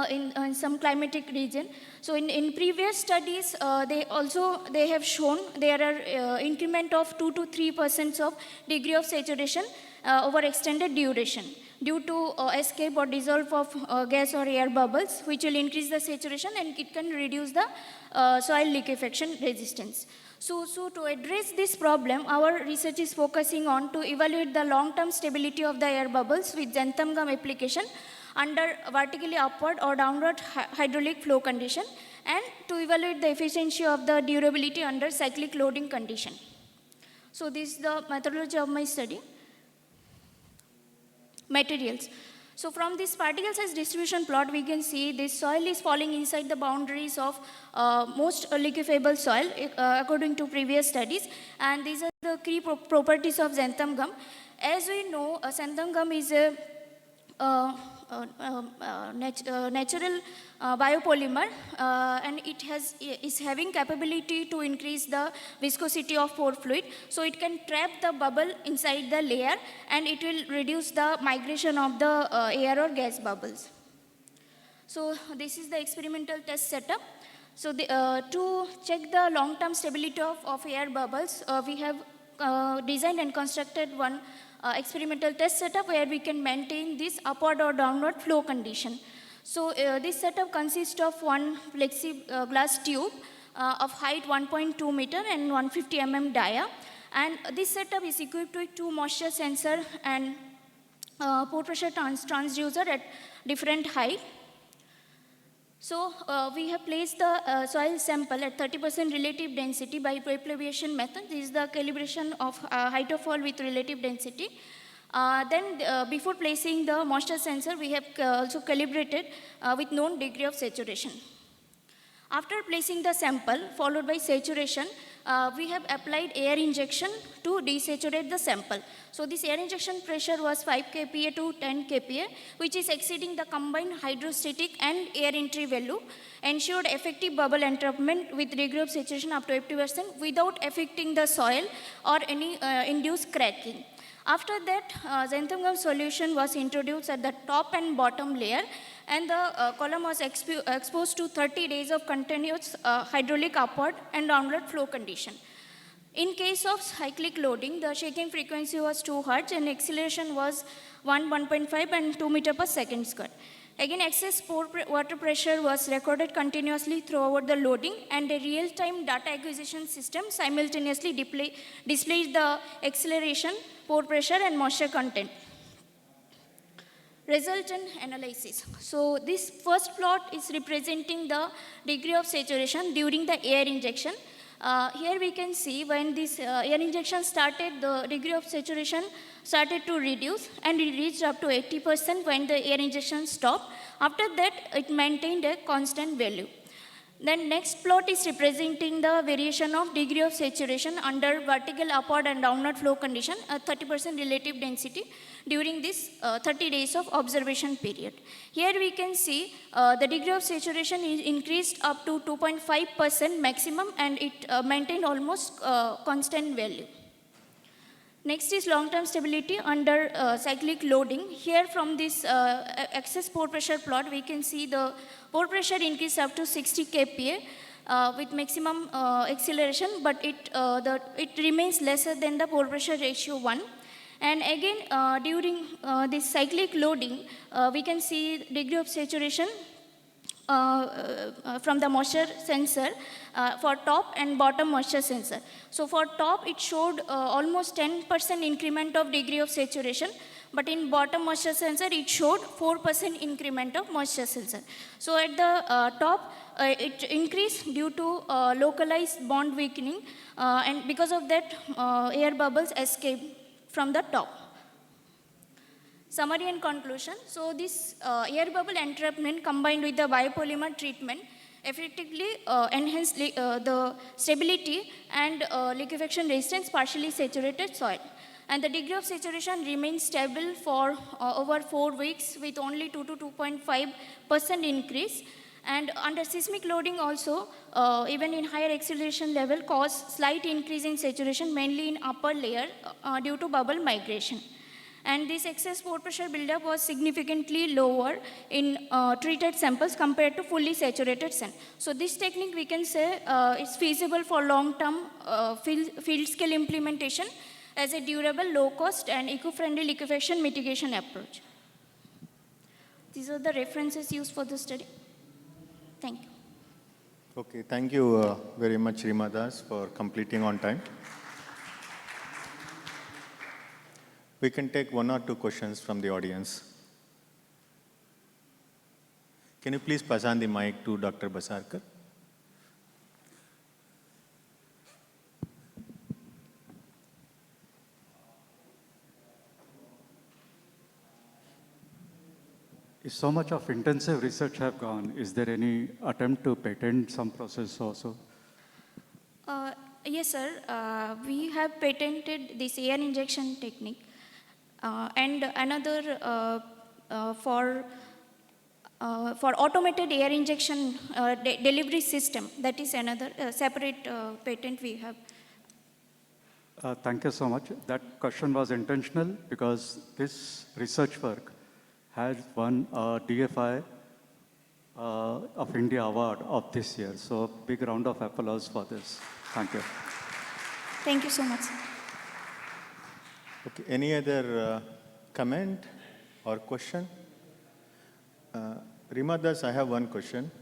in some climatic region. So in previous studies, they have shown there are increment of 2 to 3% of degree of saturation over extended duration, due to escape or dissolve of gas or air bubbles, which will increase the saturation and it can reduce the soil liquefaction resistance. So to address this problem, our research is focusing on to evaluate the long-term stability of the air bubbles with xanthan gum application under vertically upward or downward hydraulic flow condition, and to evaluate the efficiency of the durability under cyclic loading condition. So this is the methodology of my study. Materials. So from this particle size distribution plot, we can see this soil is falling inside the boundaries of most liquefiable soil according to previous studies, and these are the key properties of xanthan gum. As we know, xanthan gum is a natural biopolymer, and it is having capability to increase the viscosity of pore fluid. So it can trap the bubble inside the layer, and it will reduce the migration of the air or gas bubbles. So this is the experimental test setup. So to check the long-term stability of air bubbles, we have designed and constructed one experimental test setup where we can maintain this upward or downward flow condition. So this setup consists of one plexiglass tube of height 1.2 meter and 150 mm dia, and this setup is equipped with 2 moisture sensor and pore pressure transducer at different height. So we have placed the soil sample at 30% relative density by Poiplevation method. This is the calibration of height of fall with relative density. Then before placing the moisture sensor, we have also calibrated with known degree of saturation. After placing the sample followed by saturation, we have applied air injection to desaturate the sample. So this air injection pressure was 5 kPa to 10 kPa, which is exceeding the combined hydrostatic and air entry value, ensured effective bubble entrapment with degree of saturation up to 80% without affecting the soil or any induced cracking. After that, xanthan gum solution was introduced at the top and bottom layer, and the column was exposed to 30 days of continuous hydraulic upward and downward flow condition. In case of cyclic loading, the shaking frequency was 2 Hz and acceleration was 1.5 and 2 meter per second square. Again, excess water pressure was recorded continuously throughout the loading, and a real-time data acquisition system simultaneously displays the acceleration, pore pressure, and moisture content. Resultant analysis. So this first plot is representing the degree of saturation during the air injection. Here we can see when this air injection started, the degree of saturation started to reduce, and it reached up to 80% when the air injection stopped. After that, it maintained a constant value. Then next plot is representing the variation of degree of saturation under vertical upward and downward flow condition, a 30% relative density during this 30 days of observation period. Here we can see the degree of saturation is increased up to 2.5% maximum, and it maintained almost constant value. Next is long-term stability under cyclic loading. Here from this excess pore pressure plot, we can see the pore pressure increase up to 60 kPa with maximum acceleration, but it remains lesser than the pore pressure ratio 1. And again, during this cyclic loading, we can see degree of saturation from the moisture sensor for top and bottom moisture sensor. So for top, it showed almost 10% increment of degree of saturation, but in bottom moisture sensor, it showed 4% increment of moisture sensor. So at the top, it increased due to localized bond weakening, and because of that, air bubbles escape from the top. Summary and conclusion. So this air bubble entrapment combined with the biopolymer treatment effectively enhanced the stability and liquefaction resistance partially saturated soil. And the degree of saturation remains stable for over 4 weeks with only 2 to 2.5% increase. And under seismic loading also, even in higher acceleration level, caused slight increase in saturation mainly in upper layer due to bubble migration. And this excess pore pressure buildup was significantly lower in treated samples compared to fully saturated sand. So this technique we can say is feasible for long-term field scale implementation as a durable, low-cost and eco-friendly liquefaction mitigation approach. These are the references used for the study. Thank you. Okay, thank you very much, Rima Das, for completing on time. We can take 1 or 2 questions from the audience. Can you please pass on the mic to Dr. Basarkar? If so much of intensive research have gone, is there any attempt to patent some process also? Yes, sir. We have patented this air injection technique. And another for automated air injection delivery system, that is another separate patent we have. Thank you so much. That question was intentional because this research work has won a DFI of India award of this year. So big round of applause for this. Thank you. Thank you so much, sir. Okay, any other comment or question? Rima Das, I have one question.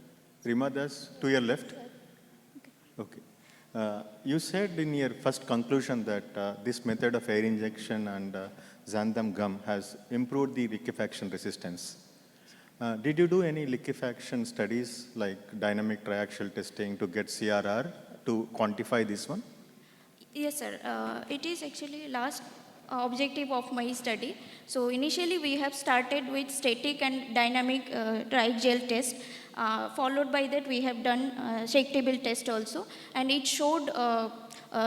Rima Das, to your left. Okay. You said in your first conclusion that this method of air injection and xanthan gum has improved the liquefaction resistance. Did you do any liquefaction studies like dynamic triaxial testing to get CRR to quantify this one? Yes, sir. It is actually last objective of my study. So initially we have started with static and dynamic dry gel test. Followed by that we have done shake table test also, and it showed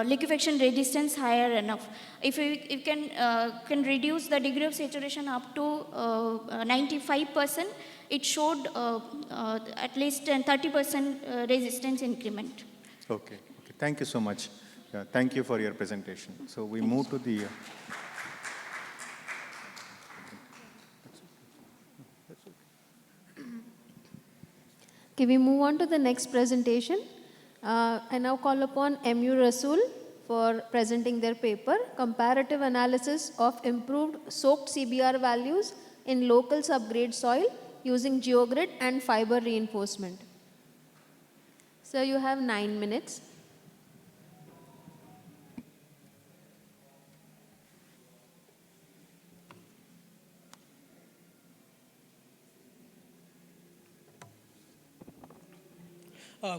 liquefaction resistance higher enough. If we can reduce the degree of saturation up to 95%, it showed at least 30% resistance increment. Okay. Thank you so much. Thank you for your presentation. So we move to the... Okay, we move on to the next presentation. I now call upon MU Rasool for presenting their paper, Comparative Analysis of Improved Soaked CBR Values in Local Subgrade Soil Using GeoGrid and Fiber Reinforcement. So you have 9 minutes.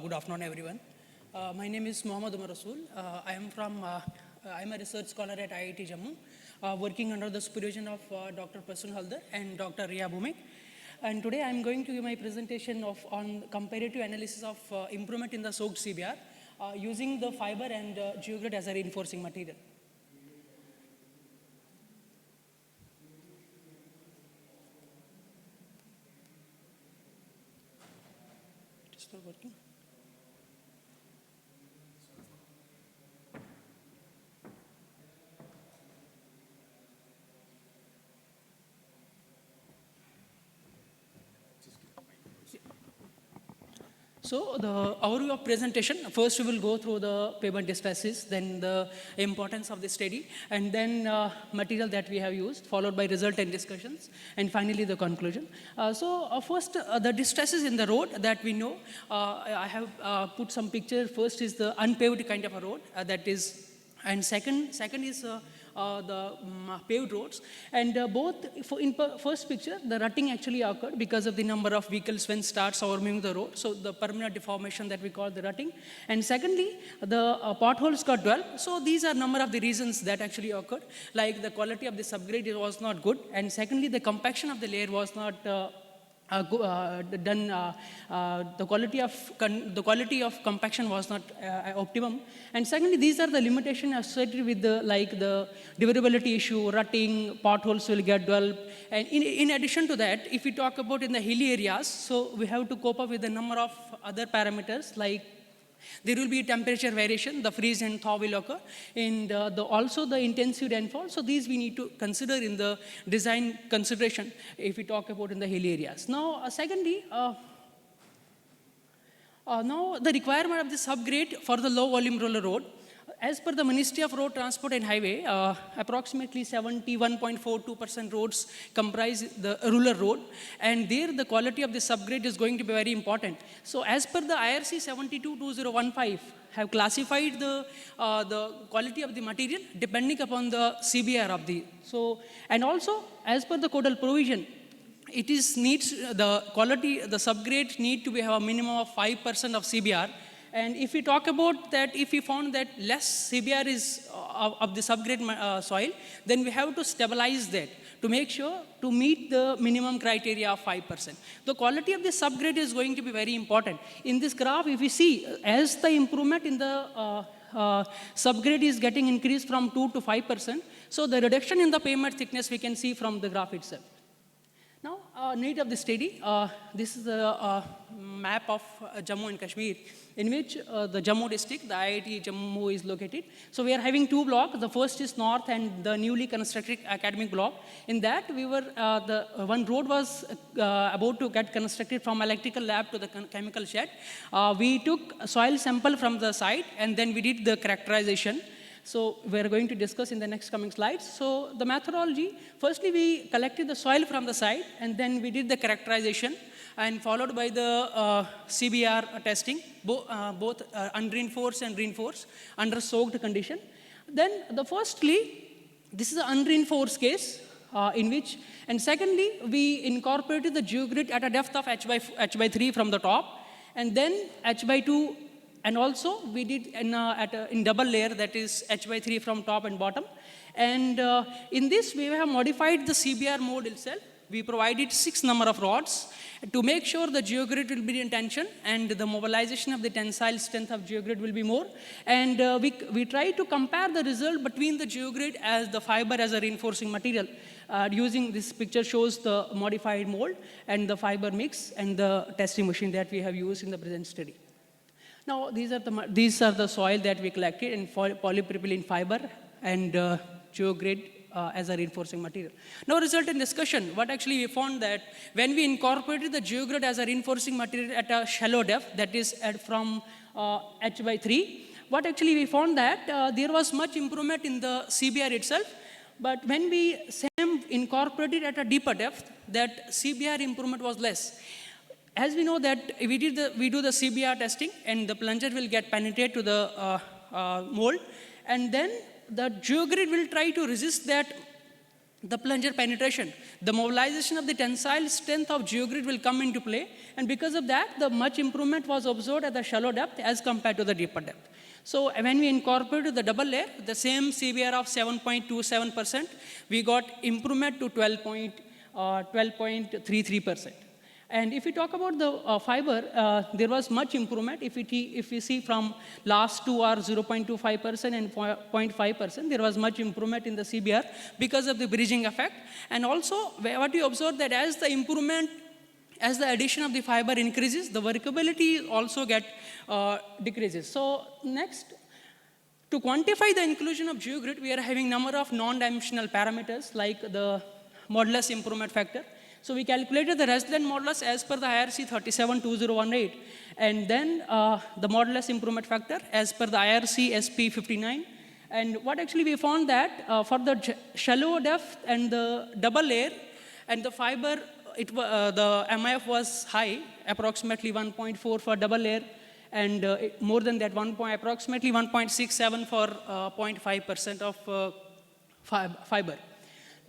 Good afternoon, everyone. My name is Mohammad Umar Rasool. I'm a research scholar at IIT Jammu, working under the supervision of Dr. Prasun Haldar and Dr. Riya Bhumik. and today I'm going to give my presentation on comparative analysis of improvement in the soaked CBR using the fiber and geogrid as a reinforcing material. It is not working. So the overview of presentation, first we will go through the pavement distresses, then the importance of the study, and then material that we have used, followed by result and discussions, and finally the conclusion. First, the distresses in the road that we know, I have put some picture. First is the unpaved kind of a road, that is, and second is the paved roads, and in first picture, the rutting actually occurred because of the number of vehicles when starts overmoving the road, so the permanent deformation that we call the rutting, and secondly, the potholes got developed. So these are number of the reasons that actually occurred, like the quality of the subgrade was not good, and secondly, the compaction of the layer was not the quality of compaction was not optimum, and secondly, these are the limitations associated with the durability issue, rutting, potholes will get developed, and in addition to that, if we talk about in the hilly areas, so we have to cope up with a number of other parameters like there will be temperature variation, the freeze and thaw will occur, and also the intensive rainfall. So these we need to consider in the design consideration if we talk about in the hilly areas. Now, secondly, now the requirement of the subgrade for the low volume roller road. As per the Ministry of Road Transport and Highway, approximately 71.42% roads comprise the rural road, and there the quality of the subgrade is going to be very important. So as per the IRC 722015, have classified the quality of the material depending upon the CBR of the, so, and also as per the codal provision, it is needs the quality, the subgrade need to have a minimum of 5% of CBR. And if we talk about that, if we found that less CBR is of the subgrade soil, then we have to stabilize that to make sure to meet the minimum criteria of 5%. The quality of the subgrade is going to be very important. In this graph, if we see, as the improvement in the subgrade is getting increased from 2 to 5%, so the reduction in the pavement thickness we can see from the graph itself. Now, need of the study. This is the map of Jammu and Kashmir, in which the Jammu district, the IIT Jammu is located. So we are having two blocks. The first is north and the newly constructed academic block. In that, we were the one road was about to get constructed from electrical lab to the chemical shed. We took soil sample from the site, and then we did the characterization. So we're going to discuss in the next coming slides. So the methodology, firstly we collected the soil from the site, and then we did the characterization, and followed by the CBR testing, both unreinforced and reinforced under soaked condition. Then firstly, this is an unreinforced case in which, and secondly, we incorporated the geogrid at a depth of h by 3 from the top, and then h by 2. And also, we did in double layer, that is h by 3 from top and bottom. And in this, we have modified the CBR mode itself. We provided 6 number of rods to make sure the geogrid will be in tension and the mobilization of the tensile strength of geogrid will be more. And we try to compare the result between the geogrid as the fiber as a reinforcing material. Using this picture shows the modified mold and the fiber mix and the testing machine that we have used in the present study. Now, these are the soil that we collected in polypropylene fiber and geogrid as a reinforcing material. Now, result in discussion, what actually we found that when we incorporated the geogrid as a reinforcing material at a shallow depth, that is from h by 3, what actually we found that there was much improvement in the CBR itself, but when we incorporated at a deeper depth, that CBR improvement was less. As we know that we do the CBR testing, and the plunger will get penetrate to the mold, and then the geogrid will try to resist that the plunger penetration. The mobilization of the tensile strength of geogrid will come into play, and because of that, the much improvement was observed at the shallow depth as compared to the deeper depth. So when we incorporated the double layer, the same CBR of 7.27%, we got improvement to 12.2%. 12.33%. And if we talk about the fiber, there was much improvement. If we see from last 2 hours, 0.25% and 0.5%, there was much improvement in the CBR because of the bridging effect. And also, what we observed that as the addition of the fiber increases, the workability also decreases. So next, to quantify the inclusion of GeoGrid, we are having number of non-dimensional parameters like the modulus improvement factor. So we calculated the resident modulus as per the IRC 372018, and then the modulus improvement factor as per the IRC SP 59. And what actually we found that for the shallow depth and the double layer and the fiber, the MIF was high, approximately 1.4 for double layer, and more than that, approximately 1.67 for 0.5% of fiber.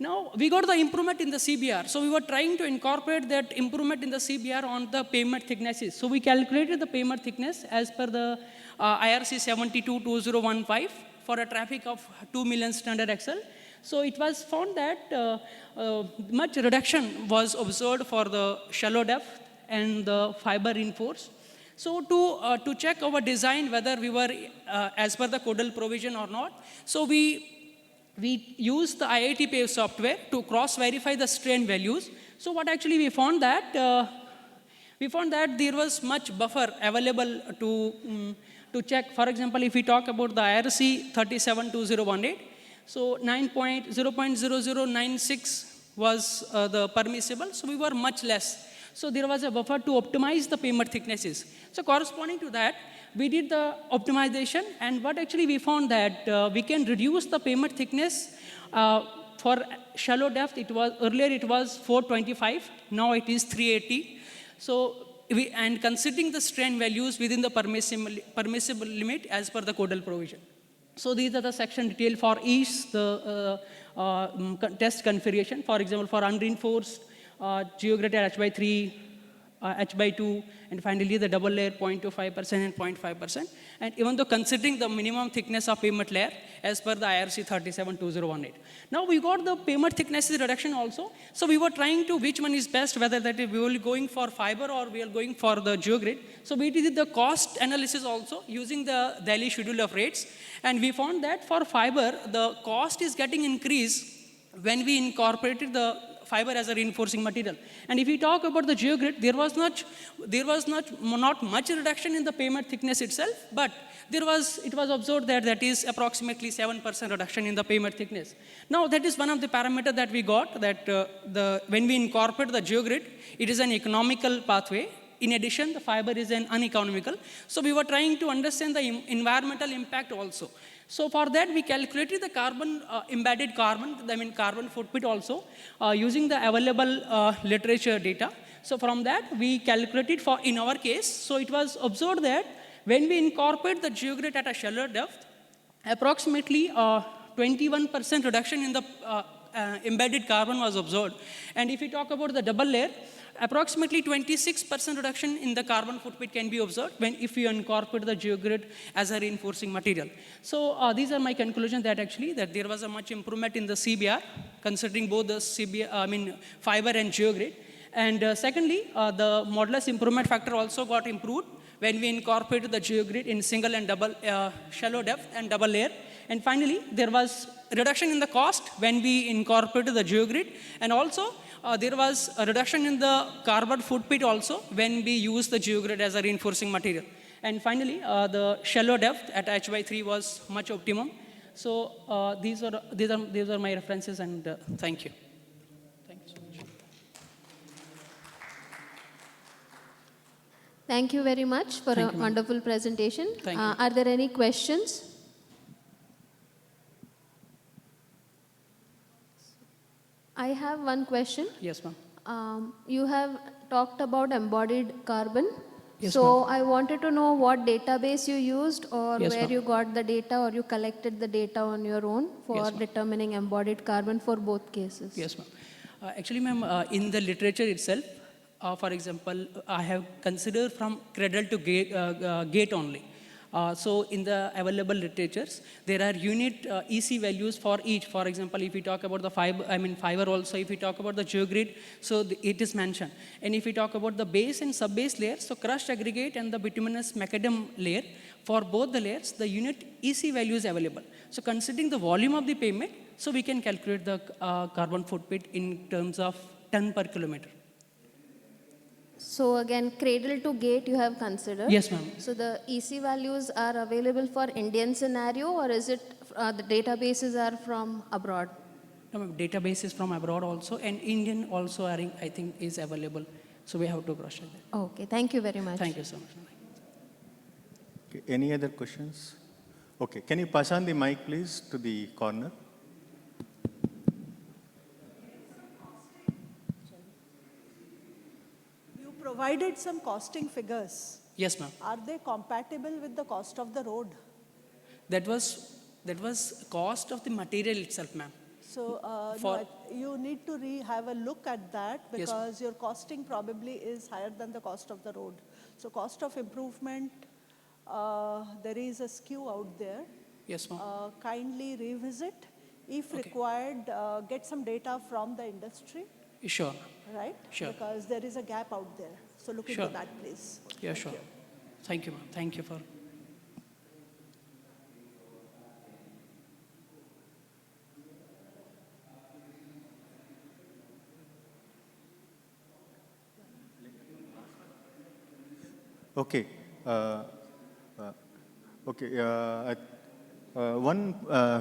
Now, we got the improvement in the CBR. So we were trying to incorporate that improvement in the CBR on the pavement thicknesses. So we calculated the pavement thickness as per the IRC 722015 for a traffic of 2 million standard axle. So it was found that much reduction was observed for the shallow depth and the fiber reinforced. So to check our design whether we were as per the codal provision or not, so we used the IIT Pave software to cross-verify the strain values. So what actually we found that there was much buffer available to check. For example, if we talk about the IRC 372018, so 0.0096 was the permissible, so we were much less. So there was a buffer to optimize the pavement thicknesses. So corresponding to that, we did the optimization, and what actually we found that we can reduce the pavement thickness for shallow depth. Earlier it was 425, now it is 380. So and considering the strain values within the permissible limit as per the codal provision. So these are the section detail for each the test configuration. For example, for unreinforced GeoGrid at H/3, H/2, and finally the double layer 0.25% and 0.5%. And even though considering the minimum thickness of pavement layer as per the IRC 372018. Now we got the pavement thickness reduction also. So we were trying to which one is best, whether that we will going for fiber or we are going for the GeoGrid. So we did the cost analysis also using the Delhi schedule of rates. And we found that for fiber, the cost is getting increased when we incorporated the fiber as a reinforcing material. And if we talk about the GeoGrid, there was not much reduction in the pavement thickness itself, but it was observed that is approximately 7% reduction in the pavement thickness. Now that is one of the parameters that we got, that when we incorporate the GeoGrid, it is an economical pathway. In addition, the fiber is an uneconomical. So we were trying to understand the environmental impact also. So for that, we calculated the embedded carbon footprint also using the available literature data. So from that, we calculated in our case, so it was observed that when we incorporate the GeoGrid at a shallow depth, approximately 21% reduction in the embedded carbon was observed. And if we talk about the double layer, approximately 26% reduction in the carbon footprint can be observed if you incorporate the GeoGrid as a reinforcing material. So these are my conclusions that there was a much improvement in the CBR, considering both the fiber and GeoGrid. And secondly, the modulus improvement factor also got improved when we incorporated the GeoGrid in single and double shallow depth and double layer. And finally, there was reduction in the cost when we incorporated the GeoGrid, and also there was a reduction in the carbon footprint also when we used the GeoGrid as a reinforcing material. And finally, the shallow depth at H/3 was much optimum. So these are my references, and thank you. Thank you so much. Thank you very much for a wonderful presentation. Thank you. Are there any questions? I have one question. Yes, ma'am. You have talked about embodied carbon. Yes, So I wanted to know what database you used, or Yes, where ma'am. you got the data, or you collected the data on your own for Yes, ma'am. determining embodied carbon for both cases. Yes, ma'am. Actually, ma'am, in the literature itself, for example, I have considered from cradle to gate only. So in the available literatures, there are unit EC values for each. For example, if we talk about the fiber also, if we talk about the geogrid, so it is mentioned. And if we talk about the base and sub-base layers, so crushed aggregate and the bituminous macadam layer, for both the layers, the unit EC value is available. So considering the volume of the pavement, so we can calculate the carbon footprint in terms of ton per kilometer. So again, cradle to gate you have considered. Yes, ma'am. So the EC values are available for Indian scenario, or is it the databases are from abroad? No, ma'am, database is from abroad also, and Indian also I think is available. So we have to cross check that. Okay, thank you very much. Thank you so much. Okay, any other questions? Okay, can you pass on the mic, please, to the corner? You provided some costing figures. Yes, ma'am. Are they compatible with the cost of the road? That was cost of the material itself, ma'am. So For- you need to have a look at that Yes, because your costing probably is higher than the cost of the road. So cost of improvement, there is a skew out there. Yes, ma'am. Kindly revisit. If Okay. required, get some data from the industry, Sure. right? Sure. Because there is a gap out there. So look Sure. into that, please. Yeah, Thank sure. you. Thank you, ma'am. Thank you for. Okay. One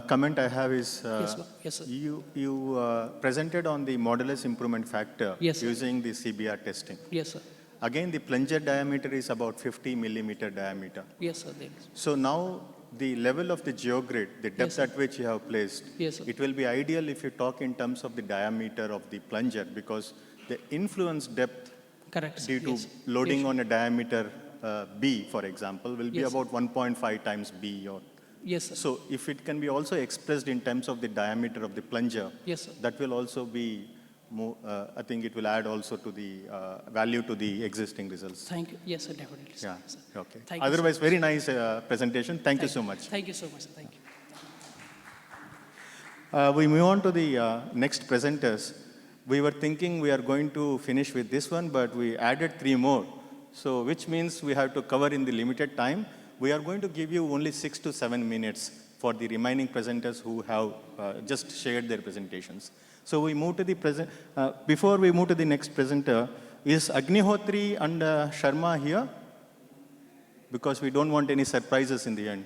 comment I have is Yes, ma'am. Yes, sir. you presented on the modulus improvement factor Yes, sir. using the CBR testing. Yes, sir. Again, the plunger diameter is about 50 millimeter diameter. Yes, sir. There is. So now the level of the geogrid, the depth Yes, sir. at which you have placed, Yes, sir. it will be ideal if you talk in terms of the diameter of the plunger because the influence depth Correct, sir. due to Yes. loading Yes. on a diameter B, for example, will be Yes. about 1.5 times B. Yes, sir. So if it can be also expressed in terms of the diameter of the plunger, Yes, sir. that will also be more, I think it will add also to the value to the existing results. Thank you. Yes, sir. Definitely. sir. Yeah, Yes, sir. okay. Thank you so Otherwise, much. very nice presentation. Thank you so much. Thank you so much, sir. Thank you. We move on to the next presenters. We were thinking we are going to finish with this one, but we added 3 more. So, which means we have to cover in the limited time. We are going to give you only 6 to 7 minutes for the remaining presenters who have just shared their presentations. So we move to the before we move to the next presenter, is Agnihotri and Sharma here? Because we don't want any surprises in the end.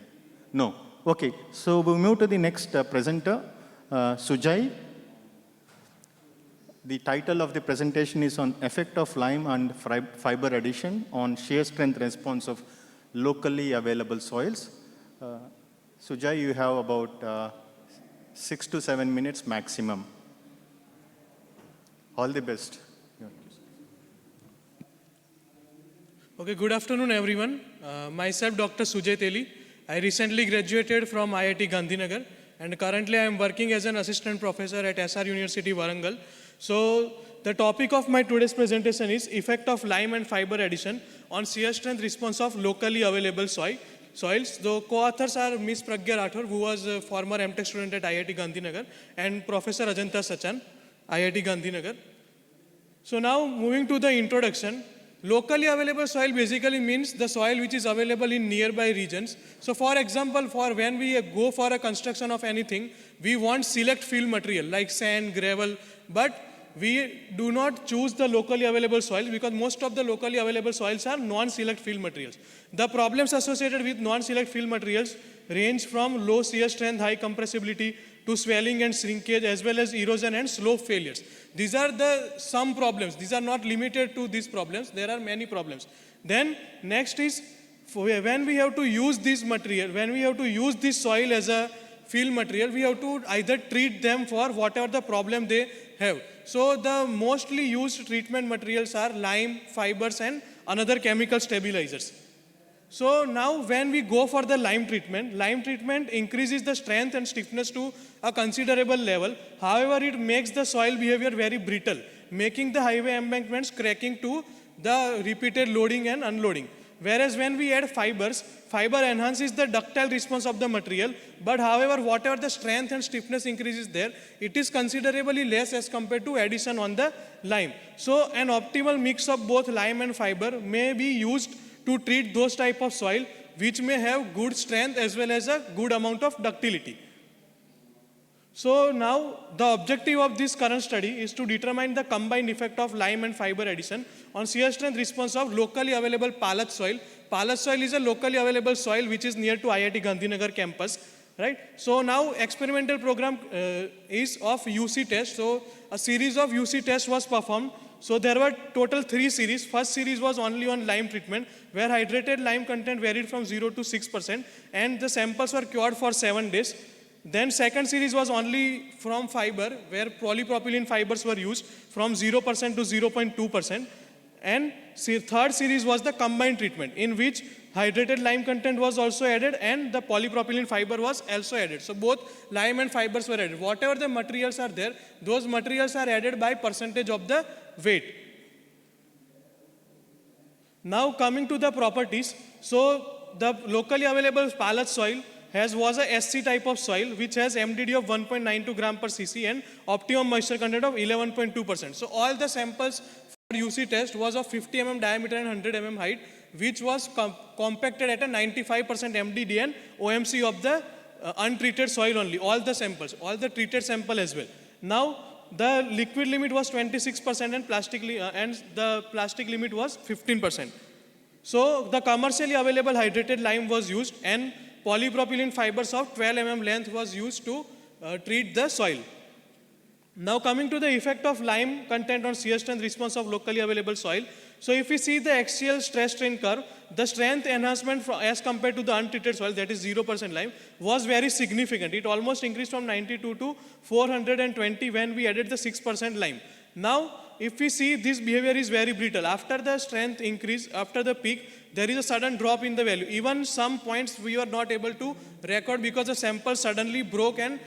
No. Okay, so we move to the next presenter, Sujay. The title of the presentation is on effect of lime and fiber addition on shear strength response of locally available soils. Sujay, you have about 6 to 7 minutes maximum. All the best. Okay, good afternoon, everyone. Myself, Dr. Sujay Teli. I recently graduated from IIT Gandhinagar, and currently I am working as an assistant professor at SR University, Warangal. So, the topic of my today's presentation is effect of lime and fiber addition on shear strength response of locally available soils. The co-authors are Ms. Pragya Rathore, who was a former MTech student at IIT Gandhinagar, and Professor Ajanta Sachan, IIT Gandhinagar. So now moving to the introduction, locally available soil basically means the soil which is available in nearby regions. So for example, for when we go for a construction of anything, we want select fill material like sand, gravel, but we do not choose the locally available soils because most of the locally available soils are non-select fill materials. The problems associated with non-select fill materials range from low shear strength, high compressibility, to swelling and shrinkage, as well as erosion and slope failures. These are some problems. These are not limited to these problems. There are many problems. Then next is when we have to use this material, when we have to use this soil as a fill material, we have to either treat them for whatever the problem they have. So the mostly used treatment materials are lime, fibers, and another chemical stabilizers. So now when we go for the lime treatment increases the strength and stiffness to a considerable level. However, it makes the soil behavior very brittle, making the highway embankments cracking to the repeated loading and unloading. Whereas when we add fibers, fiber enhances the ductile response of the material, but however, whatever the strength and stiffness increases there, it is considerably less as compared to addition on the lime. So an optimal mix of both lime and fiber may be used to treat those type of soil which may have good strength as well as a good amount of ductility. So now the objective of this current study is to determine the combined effect of lime and fiber addition on shear strength response of locally available Palach soil. Palach soil is a locally available soil which is near to IIT Gandhinagar campus, right? So now experimental program is of UC test. So a series of UC tests was performed. So there were total 3 series. First series was only on lime treatment, where hydrated lime content varied from 0 to 6%, and the samples were cured for 7 days. Then second series was only from fiber, where polypropylene fibers were used from 0% to 0.2%. And third series was the combined treatment, in which hydrated lime content was also added and the polypropylene fiber was also added. So both lime and fibers were added. Whatever the materials are there, those materials are added by percentage of the weight. Now coming to the properties. So the locally available Palach soil was a SC type of soil which has MDD of 1.92 gram per cc and optimum moisture content of 11.2%. So all the samples for UC test was of 50 mm diameter and 100 mm height, which was compacted at a 95% MDD and OMC of the untreated soil only, all the samples, all the treated sample as well. Now the liquid limit was 26% and the plastic limit was 15%. So the commercially available hydrated lime was used and polypropylene fibers of 12 mm length was used to treat the soil. Now coming to the effect of lime content on shear strength response of locally available soil. So if we see the axial stress strain curve, the strength enhancement as compared to the untreated soil, that is 0% lime, was very significant. It almost increased from 92 to 420 when we added the 6% lime. Now if we see, this behavior is very brittle. After the strength increase, after the peak, there is a sudden drop in the value. Even some points we were not able to record because the sample suddenly broke and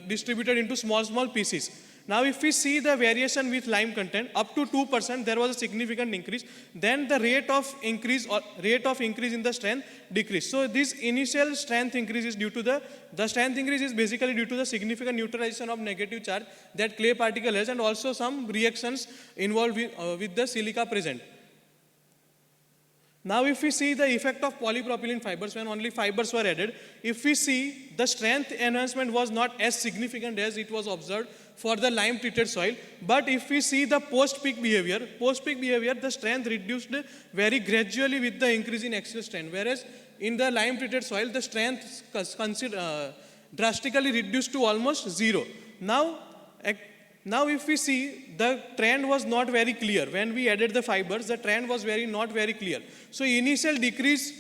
distributed into small pieces. Now if we see the variation with lime content, up to 2%, there was a significant increase. Then the rate of increase in the strength decreased. So this initial strength increase is due to the strength increase is basically due to the significant neutralization of negative charge that clay particle has, and also some reactions involved with the silica present. Now if we see the effect of polypropylene fibers when only fibers were added, if we see the strength enhancement was not as significant as it was observed for the lime treated soil. But if we see the post-peak behavior, the strength reduced very gradually with the increase in axial strain. Whereas in the lime treated soil, the strength drastically reduced to almost 0. Now if we see, the trend was not very clear. When we added the fibers, the trend was not very clear. So initial decrease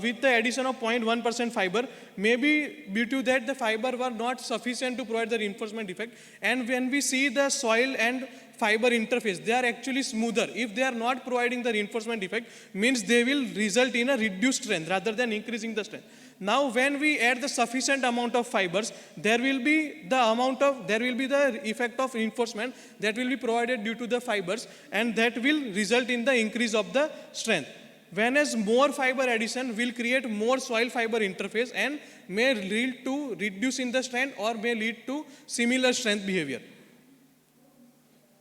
with the addition of 0.1% fiber, maybe due to that the fiber were not sufficient to provide the reinforcement effect. And when we see the soil and fiber interface, they are actually smoother. If they are not providing the reinforcement effect, means they will result in a reduced strength rather than increasing the strength. Now when we add the sufficient amount of fibers, there will be the effect of reinforcement that will be provided due to the fibers, and that will result in the increase of the strength. Whereas more fiber addition will create more soil fiber interface and may lead to reduce in the strength or may lead to similar strength behavior.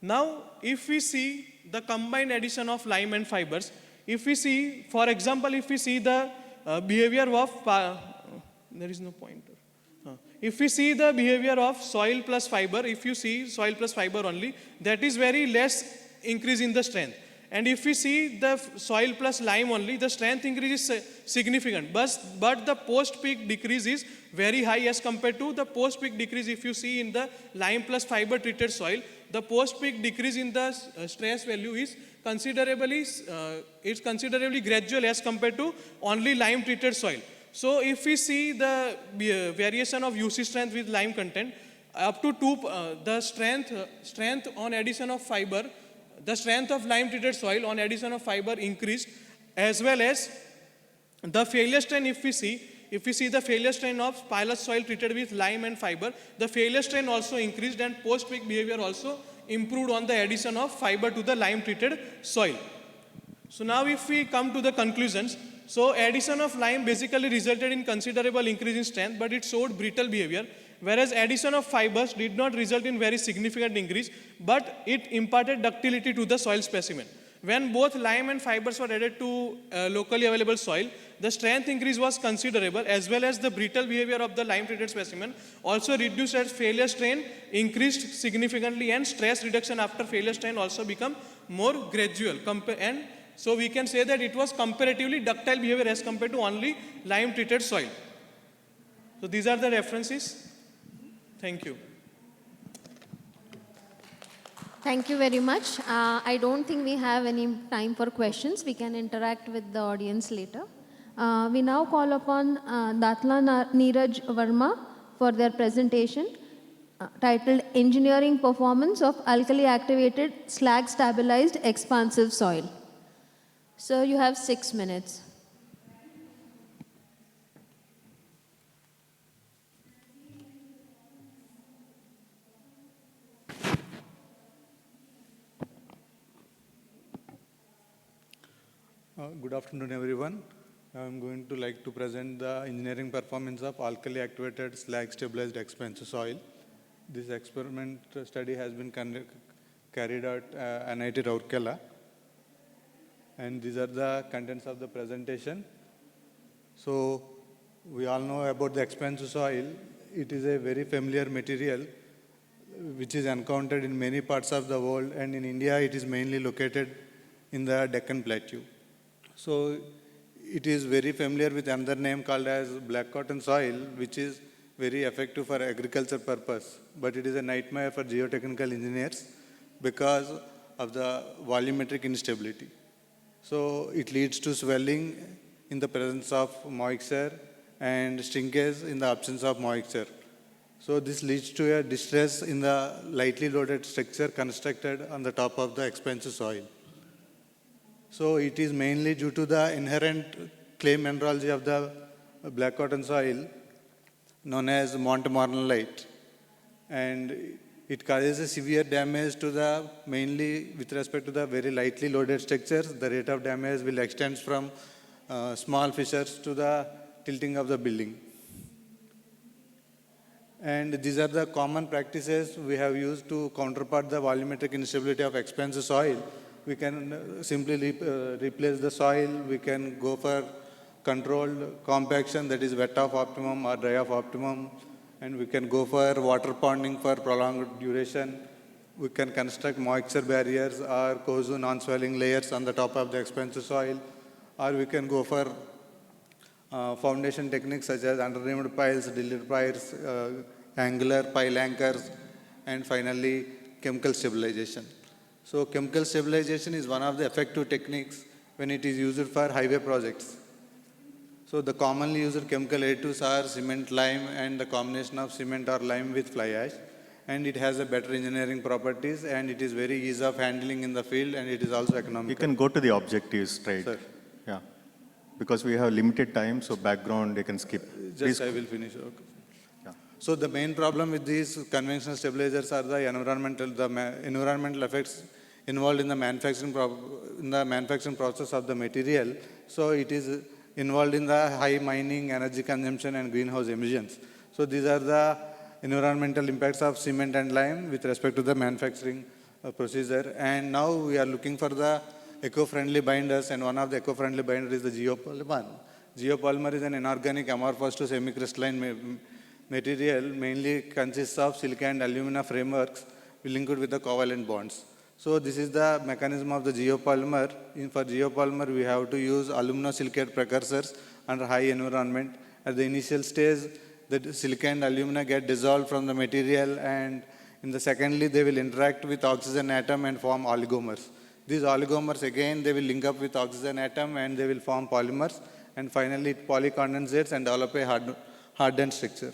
Now if we see the combined addition of lime and fibers, if we see, for example, if we see the behavior of, there is no pointer. If we see the behavior of soil plus fiber, if you see soil plus fiber only, that is very less increase in the strength. And if we see the soil plus lime only, the strength increase is significant. But the post-peak decrease is very high as compared to the post-peak decrease. If you see in the lime plus fiber treated soil, the post-peak decrease in the stress value is considerably gradual as compared to only lime treated soil. So if we see the variation of UC strength with lime content, up to 2, the strength on addition of fiber, the strength of lime treated soil on addition of fiber increased, as well as the failure strain. If we see the failure strain of Palach soil treated with lime and fiber, the failure strain also increased and post-peak behavior also improved on the addition of fiber to the lime treated soil. So now if we come to the conclusions, so addition of lime basically resulted in considerable increase in strength, but it showed brittle behavior, whereas addition of fibers did not result in very significant increase, but it imparted ductility to the soil specimen. When both lime and fibers were added to locally available soil, the strength increase was considerable, as well as the brittle behavior of the lime-treated specimen also reduced as failure strain increased significantly, and stress reduction after failure strain also become more gradual. And so we can say that it was comparatively ductile behavior as compared to only lime-treated soil. So these are the references. Thank you. Thank you very much. I don't think we have any time for questions. We can interact with the audience later. We now call upon Datla Neeraj Verma for their presentation titled Engineering Performance of Alkali Activated Slag Stabilized Expansive Soil. Sir, you have 6 minutes. Good afternoon, everyone. I'm going to like to present the engineering performance of alkali activated slag stabilized expansive soil. This experiment study has been carried out at NIT Rourkela. And these are the contents of the presentation. So we all know about the expansive soil. It is a very familiar material which is encountered in many parts of the world, and in India it is mainly located in the Deccan Plateau. So it is very familiar with another name called as black cotton soil, which is very effective for agriculture purpose. But it is a nightmare for geotechnical engineers because of the volumetric instability. So it leads to swelling in the presence of moisture and shrinkage in the absence of moisture. So this leads to a distress in the lightly loaded structure constructed on the top of the expansive soil. So it is mainly due to the inherent clay mineralogy of the black cotton soil known as Montmorillonite, and it causes a severe damage to the, mainly with respect to the very lightly loaded structures. The rate of damage will extend from small fissures to the tilting of the building. And these are the common practices we have used to counterpart the volumetric instability of expansive soil. We can simply replace the soil. We can go for controlled compaction, that is wet off optimum or dry off optimum. And we can go for water ponding for prolonged duration. We can construct moisture barriers or Kozu non-swelling layers on the top of the expansive soil. Or we can go for foundation techniques such as underlaid piles, drilled piles, angular pile anchors, and finally chemical stabilization. So chemical stabilization is one of the effective techniques when it is used for highway projects. So the commonly used chemical additives are cement, lime, and the combination of cement or lime with fly ash. And it has a better engineering properties, and it is very easy of handling in the field, and it is also economical. You can go to the objectives straight. Sir. Yeah. Because we have limited time, so background you can skip. Just I will finish. Okay. Yeah. So the main problem with these conventional stabilizers are the environmental effects involved in the manufacturing process of the material. So it is involved in the high mining, energy consumption, and greenhouse emissions. So these are the environmental impacts of cement and lime with respect to the manufacturing procedure. And now we are looking for the eco-friendly binders, and one of the eco-friendly binders is the geopolymer. Geopolymer is an inorganic amorphous to semi-crystalline material, mainly consists of silica and alumina frameworks linked with the covalent bonds. So this is the mechanism of the geopolymer. For geopolymer, we have to use aluminosilicate precursors under high environment. At the initial stage, the silica and alumina get dissolved from the material, and in the secondly, they will interact with oxygen atom and form oligomers. These oligomers, again, they will link up with oxygen atom and they will form polymers, and finally it polycondensates and develop a hardened structure.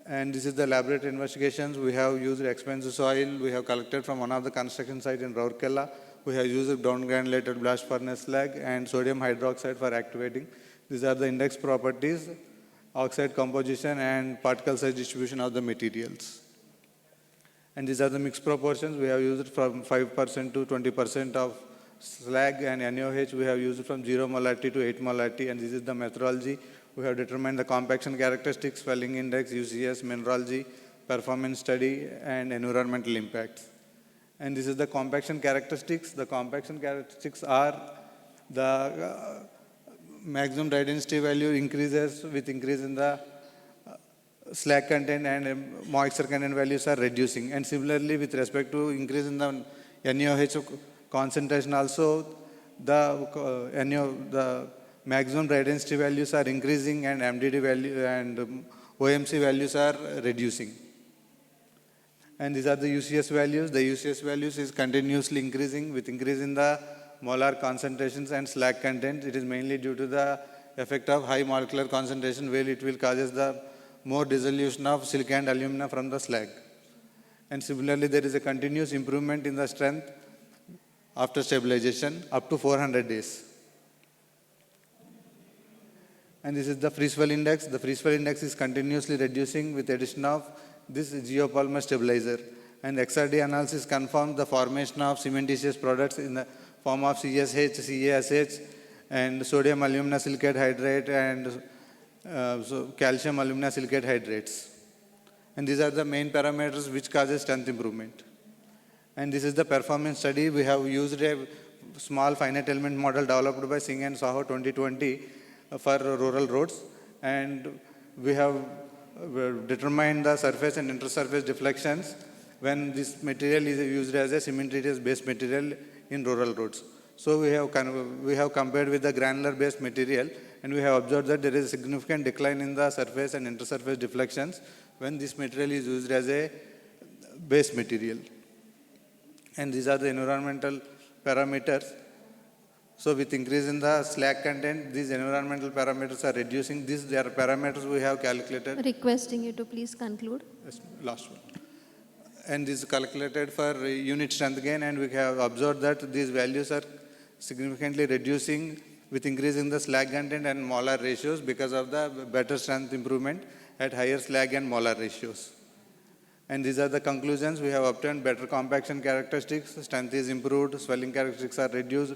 And this is the laboratory investigations. We have used expansive soil. We have collected from one of the construction sites in Rourkela. We have used down granulated blast furnace slag and sodium hydroxide for activating. These are the index properties, oxide composition, and particle size distribution of the materials. And these are the mixed proportions. We have used from 5% to 20% of slag and NaOH we have used from 0 molarity to 8 molarity, and this is the methodology. We have determined the compaction characteristics, swelling index, UCS, mineralogy, performance study, and environmental impacts. And this is the compaction characteristics. The compaction characteristics are the maximum dry density value increases with increase in the slag content, and moisture content values are reducing. And similarly, with respect to increase in the NaOH concentration also, the maximum dry density values are increasing and MDD value and OMC values are reducing. And these are the UCS values. The UCS values is continuously increasing with increase in the molar concentrations and slag content. It is mainly due to the effect of high molecular concentration, where it will causes the more dissolution of silica and alumina from the slag. And similarly, there is a continuous improvement in the strength after stabilization up to 400 days. And this is the free swell index. The free swell index is continuously reducing with addition of this geopolymer stabilizer. And XRD analysis confirms the formation of cementitious products in the form of CSH, CaSH, and sodium alumina silicate hydrate, and calcium alumina silicate hydrates. And these are the main parameters which causes strength improvement. And this is the performance study. We have used a small finite element model developed by Singh and Saho 2020 for rural roads. And we have determined the surface and intersurface deflections when this material is used as a cementitious based material in rural roads. So we have compared with the granular based material, and we have observed that there is a significant decline in the surface and intersurface deflections when this material is used as a base material. And these are the environmental parameters. So with increase in the slag content, these environmental parameters are reducing. These are parameters we have calculated. Requesting you to please conclude. Yes, last one. And this is calculated for unit strength gain, and we have observed that these values are significantly reducing with increase in the slag content and molar ratios because of the better strength improvement at higher slag and molar ratios. And these are the conclusions. We have obtained better compaction characteristics, strength is improved, swelling characteristics are reduced,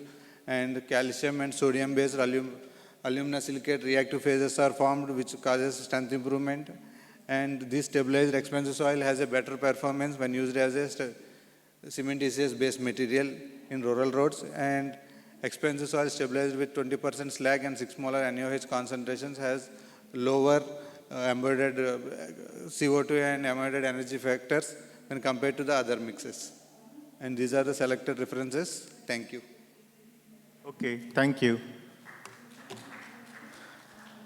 and calcium and sodium based alumina silicate reactive phases are formed, which causes strength improvement. And this stabilized expansive soil has a better performance when used as a cementitious based material in rural roads. And expansive soil stabilized with 20% slag and 6 molar NaOH concentrations has lower embodied CO2 and embodied energy factors when compared to the other mixes. And these are the selected references. Thank you. Okay, thank you.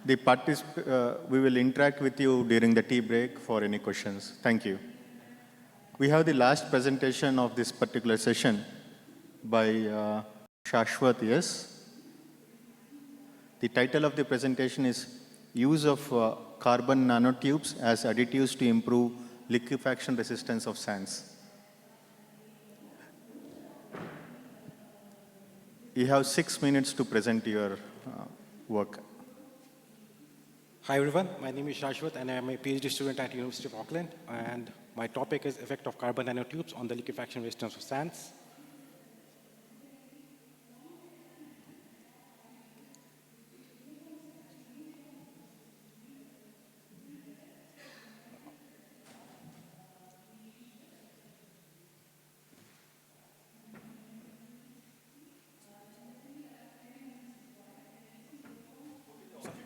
We will interact with you during the tea break for any questions. Thank you. We have the last presentation of this particular session by Shashwat S. The title of the presentation is Use of Carbon Nanotubes as Additives to Improve Liquefaction Resistance of Sands. You have 6 minutes to present your work. Hi everyone, my name is Shashwat and I am a PhD student at University of Auckland, and my topic is effect of carbon nanotubes on the liquefaction resistance of sands.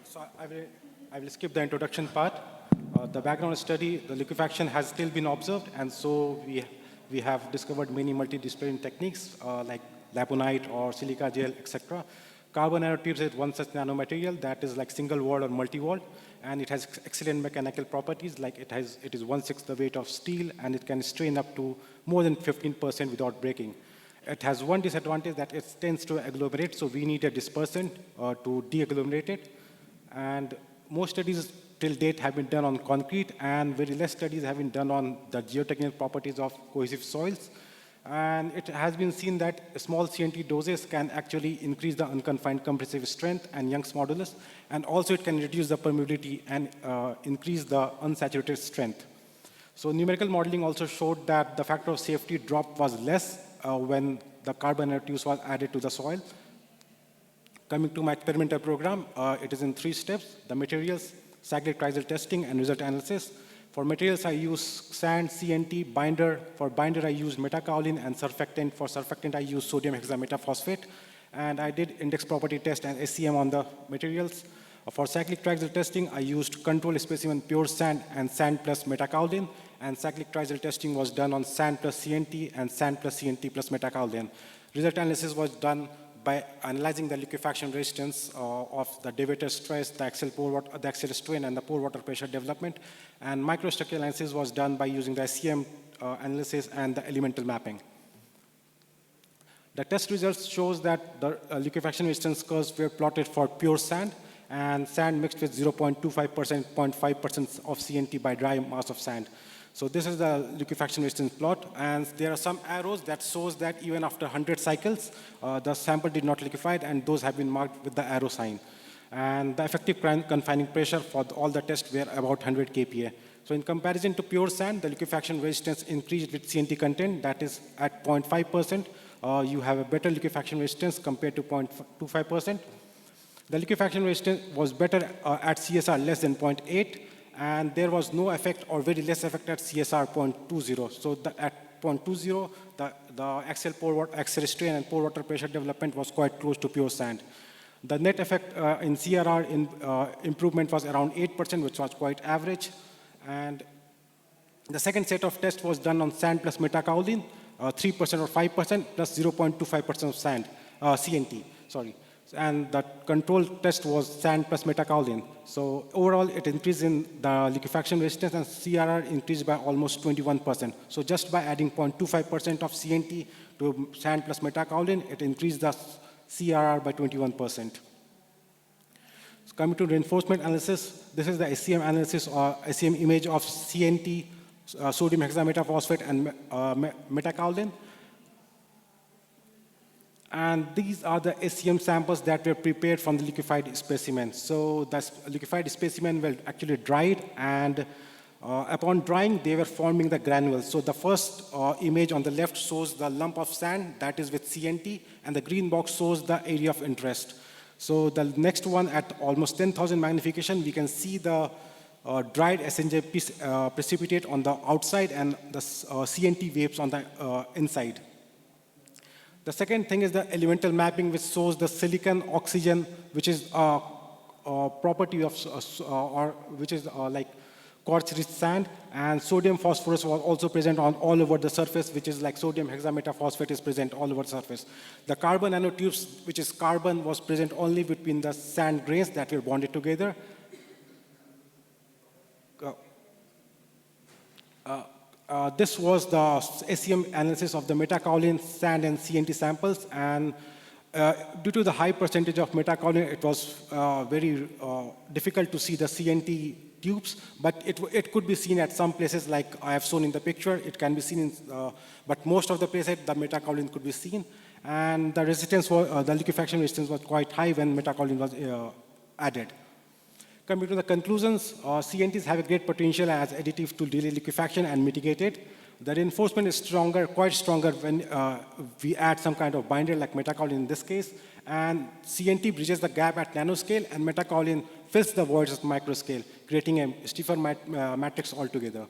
So I will skip the introduction part. The background study, the liquefaction has still been observed, and so we have discovered many multidisciplinary techniques like lapunite or silica gel, etc. Carbon nanotubes is one such nanomaterial that is like single wall or multi-wall, and it has excellent mechanical properties, like it is 1/6 the weight of steel, and it can strain up to more than 15% without breaking. It has one disadvantage, that it tends to agglomerate, so we need a dispersant to de-agglomerate it. And most studies till date have been done on concrete, and very less studies have been done on the geotechnical properties of cohesive soils. And it has been seen that small CNT doses can actually increase the unconfined compressive strength and Young's modulus, and also it can reduce the permeability and increase the unsaturated strength. So numerical modeling also showed that the factor of safety drop was less when the carbon nanotubes was added to the soil. Coming to my experimental program, it is in 3 steps: the materials, cyclic triazole testing, and result analysis. For materials, I use sand, CNT, binder. For binder, I use metakaolin, and surfactant. For surfactant, I use sodium hexametaphosphate. And I did index property test and SCM on the materials. For cyclic triazole testing, I used control specimen pure sand and sand plus metakaolin. And cyclic triazole testing was done on sand plus CNT and sand plus CNT plus metakaolin. Result analysis was done by analyzing the liquefaction resistance of the deviator stress, the axial strain, and the pore water pressure development. And microstructural analysis was done by using the SCM analysis and the elemental mapping. The test results shows that the liquefaction resistance curves were plotted for pure sand, and sand mixed with 0.25%, 0.5% of CNT by dry mass of sand. So this is the liquefaction resistance plot, and there are some arrows that shows that even after 100 cycles, the sample did not liquefy, and those have been marked with the arrow sign. And the effective confining pressure for all the tests were about 100 kPa. So in comparison to pure sand, the liquefaction resistance increased with CNT content, that is at 0.5%. You have a better liquefaction resistance compared to 0.25%. The liquefaction resistance was better at CSR less than 0.8, and there was no effect or very less effect at CSR 0.20. So at 0.20, the axial strain and pore water pressure development was quite close to pure sand. The net effect in CRR improvement was around 8%, which was quite average. And the second set of tests was done on sand plus metakaolin, 3% or 5% plus 0.25% of sand, CNT, sorry. And the control test was sand plus metakaolin. So overall, it increased in the liquefaction resistance, and CRR increased by almost 21%. So just by adding 0.25% of CNT to sand plus metakaolin, it increased the CRR by 21%. So coming to reinforcement analysis, this is the SCM analysis or SCM image of CNT, sodium hexametaphosphate, and metakaolin. And these are the SCM samples that were prepared from the liquefied specimen. So the liquefied specimen were actually dried, and upon drying, they were forming the granules. So the first image on the left shows the lump of sand that is with CNT, and the green box shows the area of interest. So the next one at almost 10,000 magnification, we can see the dried SNJ precipitate on the outside and the CNT waves on the inside. The second thing is the elemental mapping, which shows the silicon, oxygen, which is a property of, which is like quartz-rich sand, and sodium phosphorus was also present on all over the surface, which is like sodium hexametaphosphate is present all over the surface. The carbon nanotubes, which is carbon, was present only between the sand grains that were bonded together. This was the SCM analysis of the metakaolin, sand, and CNT samples. And due to the high percentage of metakaolin, it was very difficult to see the CNT tubes. But it could be seen at some places, like I have shown in the picture. It can be seen in, but most of the places, the metakaolin could be seen. And the resistance, the liquefaction resistance was quite high when metakaolin was added. Coming to the conclusions, CNTs have a great potential as additive to delay liquefaction and mitigate it. The reinforcement is stronger, quite stronger when we add some kind of binder like metakaolin in this case. And CNT bridges the gap at nanoscale, and metakaolin fills the voids at microscale, creating a stiffer matrix altogether.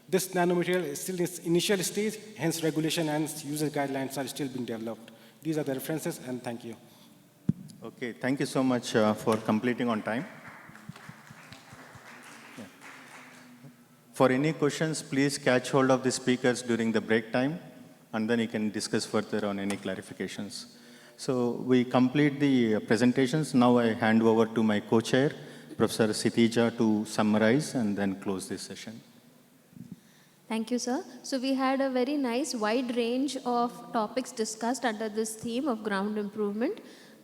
This nanomaterial is still in its initial stage, hence regulation and user guidelines are still being developed. These are the references, and thank you. Okay, thank you so much for completing on time. For any questions, please catch hold of the speakers during the break time, and then you can discuss further on any clarifications. So we complete the presentations. Now I hand over to my co-chair, Professor Sitija, to summarize and then close this session. Thank you, sir. So we had a very nice wide range of topics discussed under this theme of ground improvement.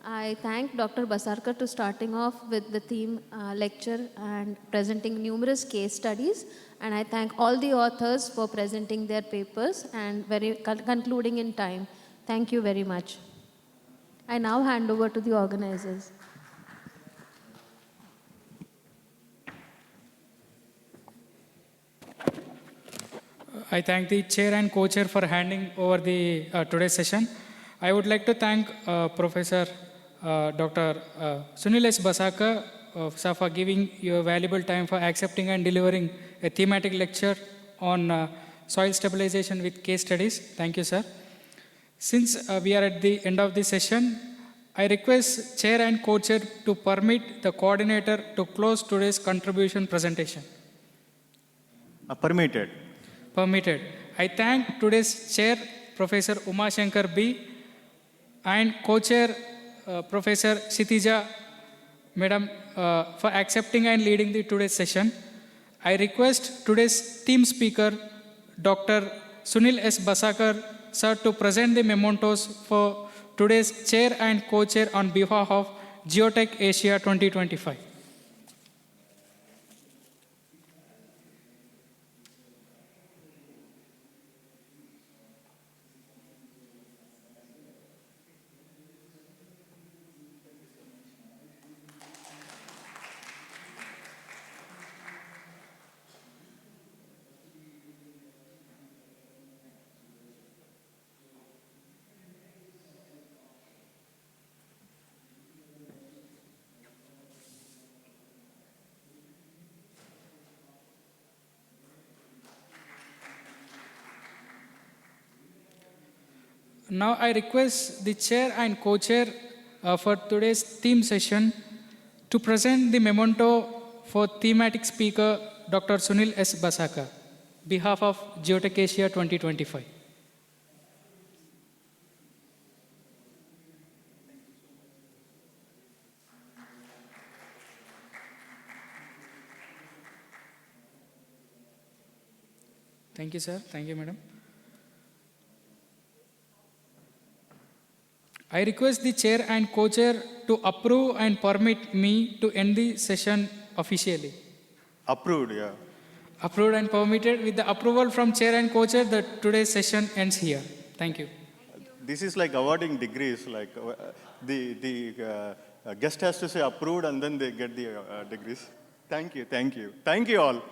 I thank Dr. Basarkar to starting off with the theme lecture and presenting numerous case studies. And I thank all the authors for presenting their papers and concluding in time. Thank you very much. I now hand over to the organizers. I thank the chair and co-chair for handing over the today's session. I would like to thank Professor Dr. Sunil S. Basaka sir, for giving your valuable time for accepting and delivering a thematic lecture on soil stabilization with case studies. Thank you, sir. Since we are at the end of the session, I request chair and co-chair to permit the coordinator to close today's contribution presentation. Permitted. Permitted. I thank today's chair, Professor Umashankar B, and co-chair, Professor Kshitija Madam, for accepting and leading the today's session. I request today's team speaker, Dr. Sunil S. Basakar, sir, to present the mementos for today's chair and co-chair on behalf of Geotech Asia 2025. Now I request the chair and co-chair for today's theme session to present the memento for thematic speaker Dr. Sunil S. Basaka, behalf of Geotech Asia 2025. Thank you, sir. Thank you, madam. I request the chair and co-chair to approve and permit me to end the session officially. Approved, yeah. Approved and permitted. With the approval from chair and co-chair, today's session ends here. Thank you. This is like awarding degrees. Like the guest has to say approved and then they get the degrees. Thank you, thank you. Thank you all.